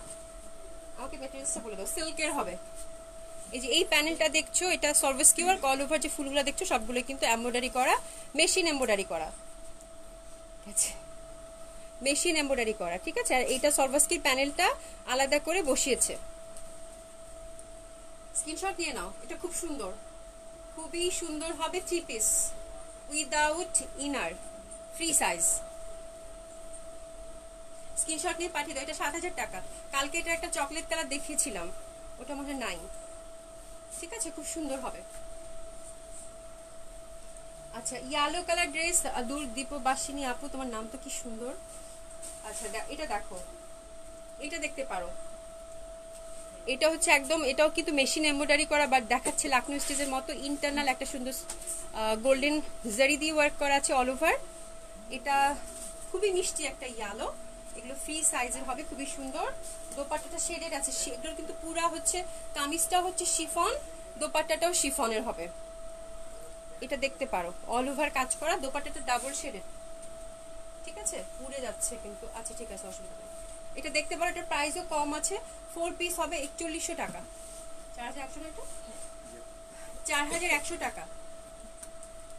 আমাকে ম্যাটেরিয়ালসটা বলে দাও, সিল্কের হবে। এই যে এই প্যানেলটা দেখছো, এটা সার্ভাসকি ওয়ার্ক, অল ওভার যে ফুলগুলো দেখছো সবগুলো কিন্তু এমব্রয়ডারি করা, মেশিন এমব্রয়ডারি করা, ঠিক আছে? মেশিন এমব্রয়ডারি করা, ঠিক আছে? আর এইটা সার্ভাসকির প্যানেলটা আলাদা করে বসিয়েছে। স্ক্রিনশট নিয়ে নাও, এটা খুব সুন্দর, খুবই সুন্দর হবে। 3 piece without inner, free size. Screenshot নিয়ে পাঠিয়ে দাও। এটা 7000 টাকা। কালকে এটা একটা চকলেট কালার দেখিয়েছিলাম, ওটা মনে হয় নাই, ঠিক আছে? খুব সুন্দর হবে। আচ্ছা, ইয়েলো কালার ড্রেস, দূর দীপবাসিনী আপু, তোমার নাম তো কি সুন্দর। আচ্ছা, এটা দেখো, এটা দেখতে পারো। এটা হচ্ছে একদম, এটাও কিন্তু মেশিন এমব্রয়ডারি করা, বাট দেখাচ্ছে লাকনো স্টিচের মতো। ইন্টারনাল একটা সুন্দর গোল্ডেন জারি দিয়ে ওয়ার্ক করা আছে অল ওভার। এটা খুবই মিষ্টি একটা ইয়েলো, এগুলো ফ্রি সাইজের হবে, খুবই সুন্দর। দোপাট্টাটা শেডেড আছে, এগুলোর কিন্তু পুরা হচ্ছে কামিজটা হচ্ছে শিফন, দোপাট্টাটাও শিফনের হবে। এটা দেখতে পারো অল ওভার কাজ করা, দোপাট্টাটা ডাবল শেডেড, ঠিক আছে, পুড়ে যাচ্ছে কিন্তু, আচ্ছা ঠিক আছে অসুবিধা নেই। এটা দেখতে পারো, এটার প্রাইসও কম আছে, 4 পিস হবে 4100 টাকা। 4100 টাকা, 4100 টাকা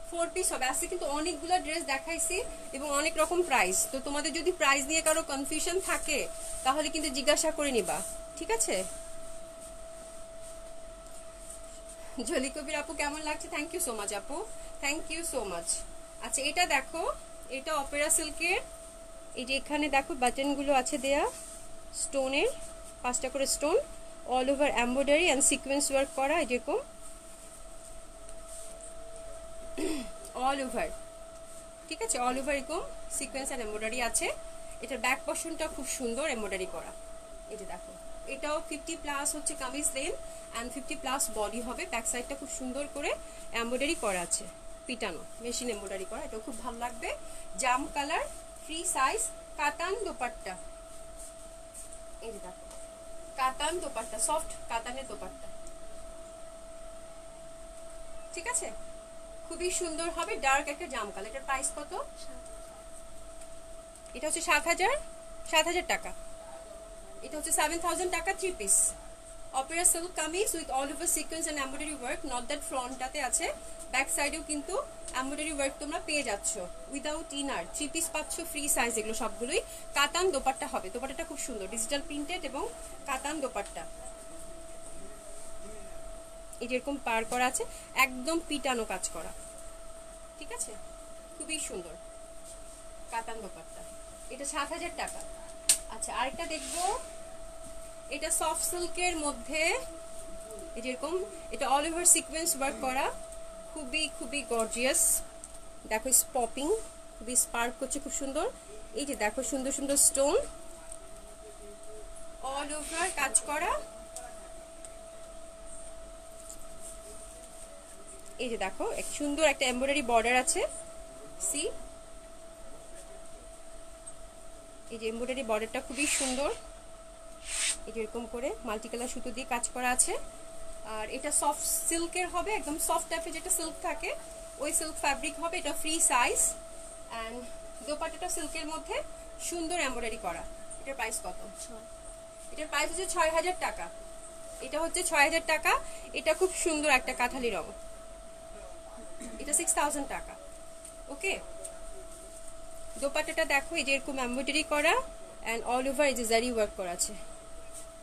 4 পিস হবে। আজকে কিন্তু অনেকগুলো ড্রেস দেখাইছি এবং অনেক রকম প্রাইস, তো তোমাদের যদি প্রাইস নিয়ে কারো কনফিউশন থাকে তাহলে কিন্তু জিজ্ঞাসা করে নিবা, ঠিক আছে। জলি কবির আপু কেমন লাগছে? থ্যাংক ইউ সো মাচ আপু, থ্যাংক ইউ সো মাচ। আচ্ছা এটা দেখো, এটা অপেরা সিল্কের, এই যে এখানে দেখো বাটনগুলো আছে দেয়া স্টোনের, 5টা করে stone, all over embroidery and sequence work করা, এরকম অল ওভার, ঠিক আছে, অল ওভার এরকম সিকোয়েন্স অ্যান্ড এমব্রয়ডারি আছে। এটার ব্যাক পশনটা খুব সুন্দর এমব্রয়ডারি করা, এই যে দেখো, এটাও 50+ হচ্ছে কামিজ লেন্থ অ্যান্ড 50+ বডি হবে। ব্যাক সাইডটা খুব সুন্দর করে এমব্রয়ডারি করা আছে, পিটানো মেশিন এমব্রয়ডারি করা, এটাও খুব ভালো লাগবে। জাম কালার, ফ্রি সাইজ, কাতান দোপাট্টা, এই যে দেখো কাতান দোপাট্টা, সফট কাতানের দোপাট্টা, ঠিক আছে, খুবই সুন্দর হবে। ডার্ক একটা জাম কালার, এটার প্রাইস কত? এটা হচ্ছে 7000 টাকা, এটা হচ্ছে 7000 টাকা 3 piece. Opera silk kameez with all over sequence and embroidery work, not that ফ্রন্টটাতে আছে, ব্যাক সাইডেও কিন্তু এমব্রয়ডারি ওয়ার্ক তোমরা পেয়ে যাচ্ছ উইদাউট ইনার। 3 পিস পাচ্ছ, ফ্রি সাইজ, এগুলো সবগুলোই। কাতান দোপাট্টা হবে, দোপাট্টাটা খুব সুন্দর, ডিজিটাল প্রিন্টেড এবং কাতান দোপাট্টা, এই যেরকম পার করা আছে, একদম পিটানো কাজ করা, ঠিক আছে, খুবই সুন্দর কাতান দোপাট্টা, এটা 7000 টাকা। আচ্ছা আরেকটা দেখবো, এটা সফট সিল্কের মধ্যে এরকম, এটা অল ওভার সিকোয়েন্স ওয়ার্ক করা, খুবই খুবই গর্জিয়াস, দেখো পপিং, খুবই স্পার্ক করছে, খুব সুন্দর। এই যে দেখো সুন্দর সুন্দর স্টোন, অল ওভার কাজ করা, এই যে দেখো এক সুন্দর একটা এমব্রয়ডারি বর্ডার আছে, সি এই যে এমব্রয়ডারি বর্ডারটা খুবই সুন্দর, এই যে এরকম করে মাল্টি কালার সুতো দিয়ে কাজ করা আছে। আর এটা সফট সিল্কের হবে, একদম সফট টাইপের যেটা সিল্ক থাকে ওই সিল্ক ফ্যাব্রিক হবে, এটা ফ্রি সাইজ অ্যান্ড দোপাট্টাটা সিল্কের মধ্যে সুন্দর এমব্রয়ডারি করা। এটার প্রাইস কত? এটার প্রাইস হচ্ছে 6000 টাকা, এটা হচ্ছে 6000 টাকা। এটা খুব সুন্দর একটা কাঁঠালি রং, এটা 6000 টাকা। ওকে, দোপাট্টাটা দেখো এই যে এরকম এমব্রয়ডারি করা অ্যান্ড অল ওভার এই যে জারি ওয়ার্ক করা আছে,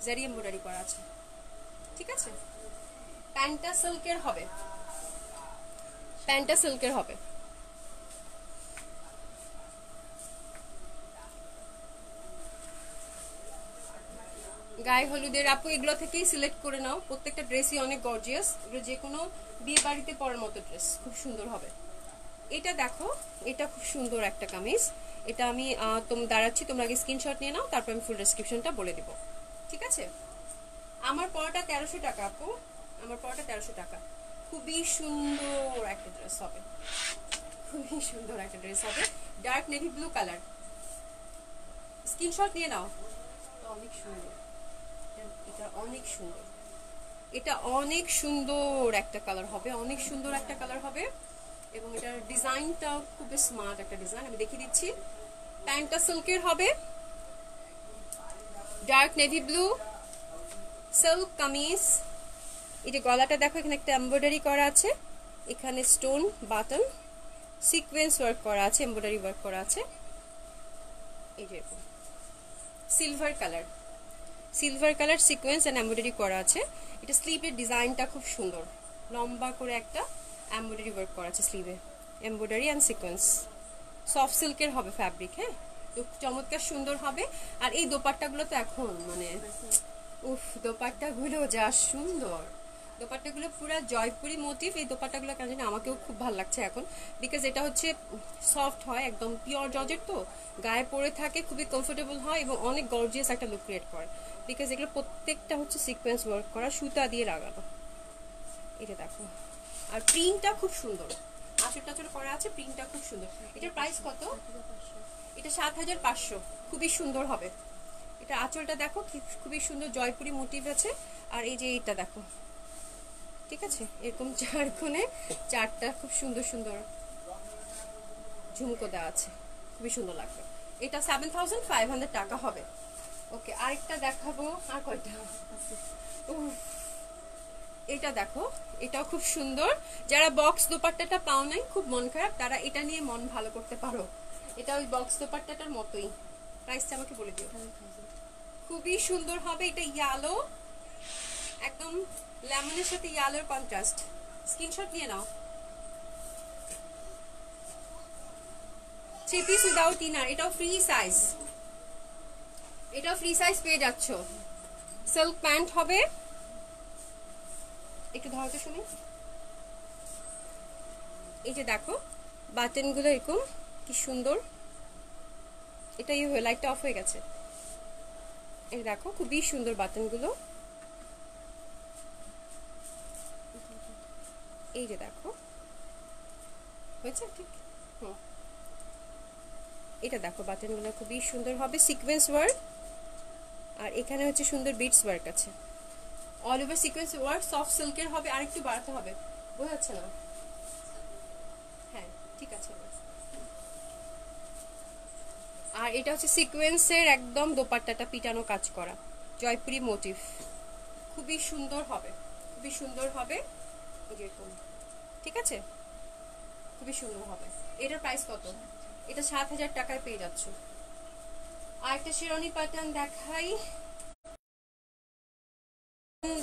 জারি এমব্রয়ডারি করা আছে, ঠিক আছে। প্যান্টটা সিল্কের হবে, প্যান্টটা সিল্কের হবে, গায়ে হলুদের আপু এগুলো থেকেই সিলেক্ট করে নাও, প্রত্যেকটা ড্রেসই অনেক গর্জিয়াস, এগুলো যে কোনো বিয়ে বাড়িতে পরার মতো ড্রেস, খুব সুন্দর হবে। এটা দেখো, এটা খুব সুন্দর একটা কামিজ, এটা আমি তুমি দাঁড়াচ্ছি, তোমরা আগে স্ক্রিনশট নিয়ে নাও, তারপর আমি ফুল ডেসক্রিপশনটা বলে দিব, ঠিক আছে। আমার পরাটা 1300 টাকা আপু, আমার পরাটা 1300 টাকা, খুবই সুন্দর একটা ড্রেস হবে, খুবই সুন্দর একটা ড্রেস হবে, dark navy blue colour, screenshot নিয়ে নাও, অনেক সুন্দর, এটা অনেক সুন্দর, এটা অনেক সুন্দর একটা কালার হবে, অনেক সুন্দর একটা কালার হবে এবং এটার ডিজাইনটাও খুব স্মার্ট একটা ডিজাইন, আমি দেখিয়ে দিচ্ছি। প্যান্টটা সিল্কের হবে, dark navy blue silk kameez, এই যে গলাটা দেখো এখানে একটা এমব্রয়ডারি করা আছে, এখানে স্টোন বাটন সিকোয়েন্স ওয়ার্ক করা আছে, এমব্রয়ডারি ওয়ার্ক করা আছে, এই যে silver colour, silver colour sequence and embroidery করা আছে। এটা স্লিভের ডিজাইনটা খুব সুন্দর, লম্বা করে একটা এমব্রয়ডারি ওয়ার্ক করা আছে স্লিভে, এমব্রয়ডারি এন্ড সিকোয়েন্স, সফট সিল্কের হবে ফ্যাব্রিক, হ্যাঁ, তো চমৎকার সুন্দর হবে। আর এই দোপাট্টাগুলো তো এখন মানে উফ, দোপাট্টাগুলো যা সুন্দর, দোপাট্টাগুলো পুরো জয়পুরি মোটিভ, এই দোপাট্টাগুলো কেন জানি আমাকেও খুব ভালো লাগছে এখন, বিকজ এটা হচ্ছে সফট হয়, একদম পিওর জর্জেট, তো গায়ে পরে থাকে, খুবই কমফোর্টেবল হয় এবং অনেক গর্জিয়াস একটা লুক ক্রিয়েট করে, বিকজ এগুলো প্রত্যেকটা হচ্ছে সিকোয়েন্স ওয়ার্ক করা, সুতা দিয়ে লাগানো, এটা দেখো। আর প্রিন্টটা খুব সুন্দর, আঁচড় টাচড় করা আছে, প্রিন্টটা খুব সুন্দর। এটার প্রাইস কত? এটা 7500, খুবই সুন্দর হবে। এটা আঁচলটা দেখো খুবই সুন্দর জয়পুরি মোটিভ আছে। আর এই যে এটা দেখো, ঠিক আছে, এরকম 4 কোণে 4টা খুব সুন্দর সুন্দর ঝুমকো দেওয়া আছে, খুবই সুন্দর লাগবে। এটা 7500 টাকা হবে। ওকে, আরেকটা দেখাবো। আর কয়টা? এটা দেখো, এটাও খুব সুন্দর। যারা বক্স দোপাট্টাটা পাও নাই, খুব মন খারাপ, তারা এটা নিয়ে মন ভালো করতে পারো। এটা ওই বক্স দোপাট্টাটার মতোই। প্রাইসটা আমাকে বলে দিও। খুবই সুন্দর হবে। এটা ইয়েলো, একদম লেমনের সাথে ইয়েলোর কন্ট্রাস্ট। স্ক্রিনশট নিয়ে নাও। 3 পিস উইদাউট ইনার, এটাও ফ্রি সাইজ। এটাও ফ্রি সাইজ পেয়ে যাচ্ছ। সিল্ক প্যান্ট হবে। একটু ধরতে শুনি। এই যে দেখো বাটনগুলো এরকম কি সুন্দর। এটা লাইটটা অফ হয়ে গেছে। এই দেখো খুবই সুন্দর বাটনগুলো। এই যে দেখো হয়েছে ঠিক। এটা দেখো বাটনগুলো খুবই সুন্দর হবে, সিকোয়েন্স ওয়ার্ক। আর এখানে হচ্ছে সুন্দর বিটস ওয়ার্ক আছে, all over sequence work. Soft সিল্কের হবে, আর একটু বাড়াতে হবে, বোঝা যাচ্ছে না? হ্যাঁ ঠিক আছে। আর এটা হচ্ছে সিকোয়েন্সের একদম দোপাট্টাটা পিটানো কাজ করা, জয়পুরি মোটিভ। খুবই সুন্দর হবে, খুবই সুন্দর হবে এরকম, ঠিক আছে, খুবই সুন্দর হবে। এটার প্রাইস কত? এটা 7000 টাকায় পেয়ে যাচ্ছ। আর একটা শিরোনি প্যাটার্ন দেখাই।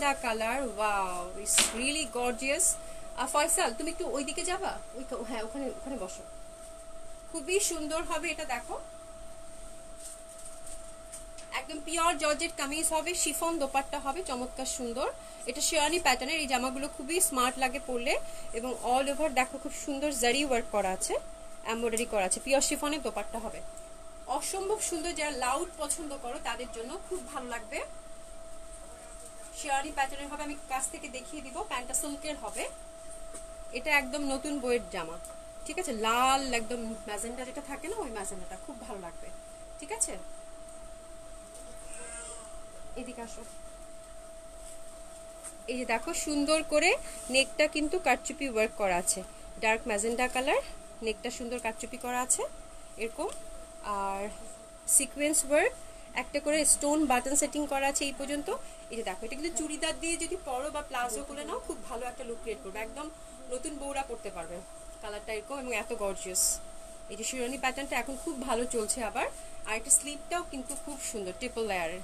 The color, wow, it's really gorgeous. Faisal তুমি একটু ওইদিকে যাবা? হ্যাঁ ওখানে ওখানে বসো। খুবই সুন্দর হবে এটা দেখো, একদম পিওর জর্জেট কামিজ হবে, শিফন দোপাট্টা হবে, চমৎকার সুন্দর। এটা শেরওয়ানি প্যাটার্নের। এই জামাগুলো খুবই স্মার্ট লাগে পরলে, এবং অল ওভার দেখো খুব সুন্দর জারি ওয়ার্ক করা আছে, এমব্রয়ডারি করা আছে, পিওর শিফনের দোপাট্টা হবে, অসম্ভব সুন্দর। যারা লাউড পছন্দ করো তাদের জন্য খুব ভালো লাগবে। শেরওয়ানি প্যাটার্নের হবে, আমি কাছ থেকে দেখিয়ে দিব। প্যান্টটা সিল্কের হবে। এটা একদম নতুন বইয়ের জামা, ঠিক আছে, লাল একদম ম্যাজেন্টা যেটা থাকে না, ওই ম্যাজেন্টাটা খুব ভালো লাগবে, ঠিক আছে। এদিকে আসো। এই যে দেখো সুন্দর করে নেকটা কিন্তু কারচুপি ওয়ার্ক করা আছে, ডার্ক ম্যাজেন্টা কালার, নেকটা সুন্দর কারচুপি করা আছে এরকম। আর সিকোয়েন্স ওয়ার্ক, একটা করে স্টোন বাটন সেটিং করা আছে এই পর্যন্ত। এই যে দেখো, এটা কিন্তু চুড়িদার দিয়ে যদি পরো বা প্লাজো করে নাও, খুব ভালো একটা লুক ক্রিয়েট করবে, একদম নতুন বউরা পড়তে পারবে। কালারটা এরকম এবং এত গর্জিয়াস। এই যে শিরোনি প্যাটার্নটা এখন খুব ভালো চলছে আবার। আর একটা স্লিপটাও কিন্তু খুব সুন্দর, ট্রিপল লেয়ারের,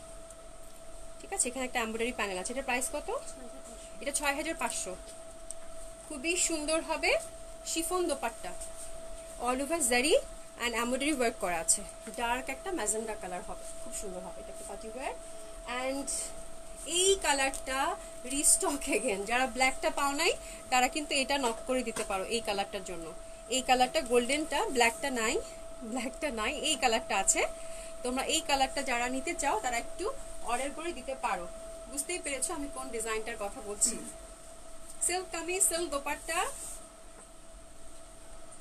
ঠিক আছে। এখানে একটা এমব্রয়ডারি প্যানেল আছে। এটার প্রাইস কত? এটা 6500। খুবই সুন্দর হবে, শিফন দোপাট্টা, অল ওভার জারি অ্যান্ড এমব্রয়ডারি ওয়ার্ক করা আছে, ডার্ক একটা ম্যাজেন্ডা কালার হবে, খুব সুন্দর হবে। এটা একটা পার্টি ওয়্যার। অ্যান্ড এই কালারটা রিস্টক এগেন, যারা ব্ল্যাকটা পাও নাই তারা কিন্তু এটা নক করে দিতে পারো এই কালারটার জন্য। এই কালারটা গোল্ডেনটা, ব্ল্যাকটা নাই, ব্ল্যাকটা নাই, এই কালারটা আছে। তোমরা এই কালারটা যারা নিতে চাও তারা একটু অর্ডার করে দিতে পারো। বুঝতেই পেরেছো আমি কোন ডিজাইনটার কথা বলছি। সিল্ক কামিজ, সিল্ক দোপাট্টা,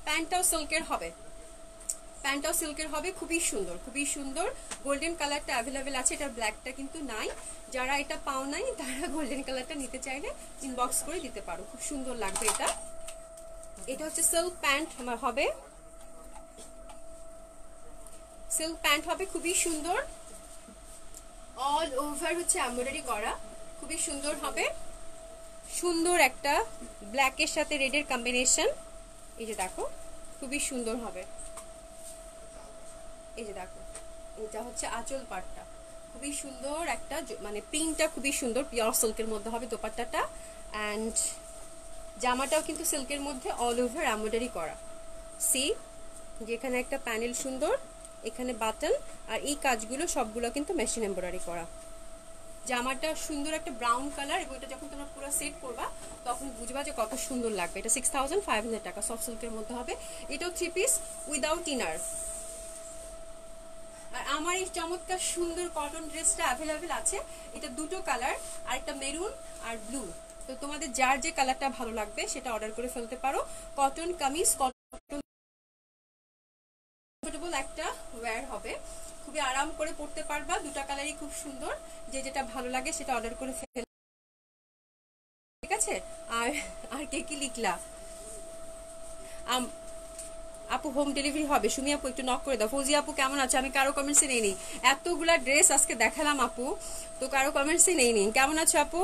প্যান্টটাও সিল্কের হবে, প্যান্টটাও সিল্কের হবে, খুবই সুন্দর, খুবই সুন্দর। গোল্ডেন কালারটা অ্যাভেলেবেল আছে, এটার ব্ল্যাকটা কিন্তু নাই। যারা এটা পাও নাই তারা গোল্ডেন কালারটা নিতে চাইলে ইনবক্স করে দিতে পারো, খুব সুন্দর লাগবে এটা। এটা হচ্ছে সিল্ক প্যান্ট হবে, সিল্ক প্যান্ট হবে, খুবই সুন্দর, অল ওভার হচ্ছে এমব্রয়ডারি করা, খুবই সুন্দর হবে। সুন্দর একটা ব্ল্যাকের সাথে রেডের কম্বিনেশন। এই যে দেখো খুবই সুন্দর হবে। এই যে দেখো, এটা হচ্ছে আঁচল পাটটা, খুবই সুন্দর একটা, মানে প্রিন্টটা খুবই সুন্দর, পিওর সিল্কের মধ্যে হবে দোপাট্টাটা। অ্যান্ড জামাটাও কিন্তু সিল্কের মধ্যে অল ওভার এমব্রয়ডারি করা। সি যেখানে একটা প্যানেল সুন্দর, এখানে বাটন, আর এই কাজগুলো সবগুলো কিন্তু মেশিন এমব্রয়ডারি করা। জামাটা সুন্দর একটা ব্রাউন কালার, এবং এটা যখন তোমরা পুরো সেট করবা তখন বুঝবা যে কত সুন্দর লাগবে। এটা 6500 টাকা, সফট সিল্কের মধ্যে হবে। এটাও 3 পিস উইদাউট ইনার। আর আমার এই চমৎকার সুন্দর কটন ড্রেসটা অ্যাভেলেবেল আছে। এটা দুটো কালার, আর একটা মেরুন আর ব্লু। তো তোমাদের যার যে কালারটা ভালো লাগবে সেটা অর্ডার করে ফেলতে পারো। কটন কামিজ, কটন কমফোর্টেবল একটা ওয়্যার হবে, খুবই আরাম করে পড়তে পারবা, দুটা কালারই খুব সুন্দর, যে যেটা ভালো লাগে সেটা অর্ডার করে ফেল, ঠিক আছে। আর আর কে কি লিখলা? আপু হোম ডেলিভারি হবে, সুমি আপু একটু নক করে দাও। ফৌজি আপু কেমন আছে? আমি কারো কমেন্টসে নেইনি, এতগুলা ড্রেস আজকে দেখালাম আপু, তো কারো কমেন্টসে নেইনি। কেমন আছো আপু?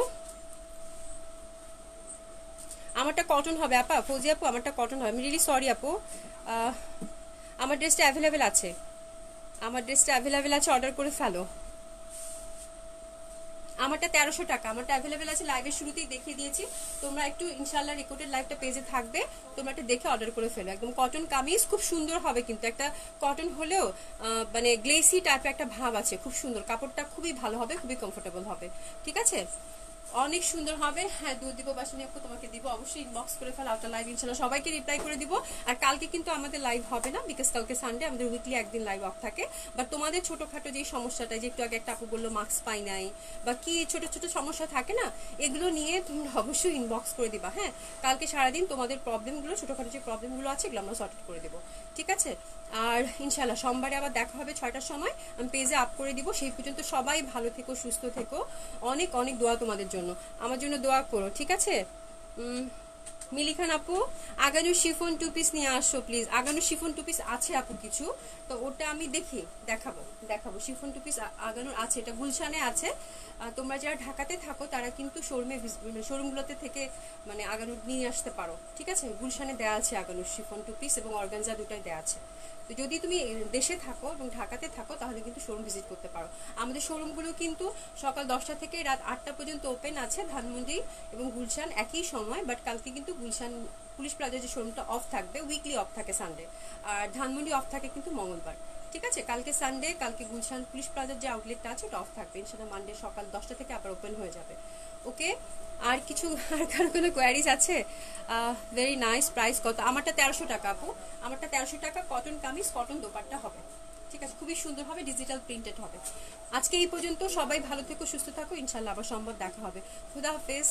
আমারটা কটন হবে আপা, ফৌজি আপু আমারটা কটন হবে, আমি রিয়েলি সরি আপু। আমার ড্রেসটা অ্যাভেলেবেল আছে, আমার ড্রেসটা অ্যাভেলেবেল আছে, অর্ডার করে ফেলো। আমারটা 1300 টাকা, আমারটা অ্যাভেলেবেল আছে, লাইভের শুরুতেই দেখিয়ে দিয়েছি। তোমরা একটু ইনশাআল্লাহ রেকর্ডেড লাইভটা পেজে থাকবে, তোমরা একটু দেখে অর্ডার করে ফেলো। একদম কটন কামিজ, খুব সুন্দর হবে কিন্তু, একটা কটন হলেও মানে গ্লেসি টাইপের একটা ভাব আছে, খুব সুন্দর কাপড়টা, খুবই ভালো হবে, খুবই কমফোর্টেবল হবে, ঠিক আছে, অনেক সুন্দর হবে। হ্যাঁ দুধ দিব বাসিনী আপু, তোমাকে দিব, অবশ্যই ইনবক্স করে ফেলো আফটার লাইভ, ইনশাআল্লাহ সবাইকে রিপ্লাই করে দিব। আর কালকে কিন্তু আমাদের লাইভ হবে না, বিকজ কালকে সানডে, আমাদের উইকলি একদিন লাইভ অফ থাকে। বাট তোমাদের ছোটখাটো যে সমস্যাটা, যে একটু আগে একটা আপু বললো মাস্ক পাই নাই, বা কি ছোট ছোট সমস্যা থাকে না, এগুলো নিয়ে তোমরা অবশ্যই ইনবক্স করে দিবা। হ্যাঁ কালকে সারাদিন তোমাদের প্রবলেমগুলো, ছোটখাটো যে প্রবলেমগুলো আছে এগুলো আমরা সর্ট করে দেবো, ঠিক আছে। আর ইনশাআল্লাহ সোমবারে আবার দেখা হবে 6টার সময়, আমি পেজে আপ করে দিব। সেই পর্যন্ত সবাই ভালো থেকো, সুস্থ থেকো, অনেক অনেক দোয়া তোমাদের জন্য, আমার জন্য দোয়া করো, ঠিক আছে। মিলি খান আপু আগানো শিফন টু পিস নিয়ে আসো প্লিজ, আগানো শিফন টু পিস আছে আপু কিছু, তো ওটা আমি দেখাবো দেখাবো, শিফন টু পিস আগানোর আছে, এটা গুলশানে আছে। তোমরা যারা ঢাকাতে থাকো তারা কিন্তু শোরুমগুলোতে থেকে মানে আগানো নিয়ে আসতে পারো, ঠিক আছে। গুলশানে দেওয়া আছে আগানোর শিফন টু পিস এবং অর্গানজা দুটাই দেওয়া আছে। তো যদি তুমি দেশে থাকো এবং ঢাকাতে থাকো তাহলে কিন্তু শোরুম ভিজিট করতে পারো। আমাদের শোরুমগুলো কিন্তু সকাল 10টা থেকে রাত 8টা পর্যন্ত ওপেন আছে, ধানমন্ডি এবং গুলশান একই সময়। বাট কালকে কিন্তু গুলশান পুলিশ প্লাজার যে শোরুমটা অফ থাকবে, উইকলি অফ থাকে সানডে, আর ধানমন্ডি অফ থাকে কিন্তু মঙ্গলবার, ঠিক আছে। কালকে সানডে, কালকে গুলশান পুলিশ প্লাজার যে আউটলেটটা আছে ওটা অফ থাকবে, ইনশাআল্লাহ মানডে সকাল 10টা থেকে আবার ওপেন হয়ে যাবে, ওকে। আর কিছু আর কারো কোনো কোয়ারিজ আছে? Very nice. প্রাইস কত? আমারটা 1300 টাকা আপু, আমারটা 1300 টাকা, কটন কামিজ, কটন দোপাট্টা হবে, ঠিক আছে, খুবই সুন্দর হবে, ডিজিটাল প্রিন্টেড হবে। আজকে এই পর্যন্ত, সবাই ভালো থেকো, সুস্থ থাকো, ইনশাআল্লাহ আবার সম্ভব দেখা হবে। খুদা হাফেজ।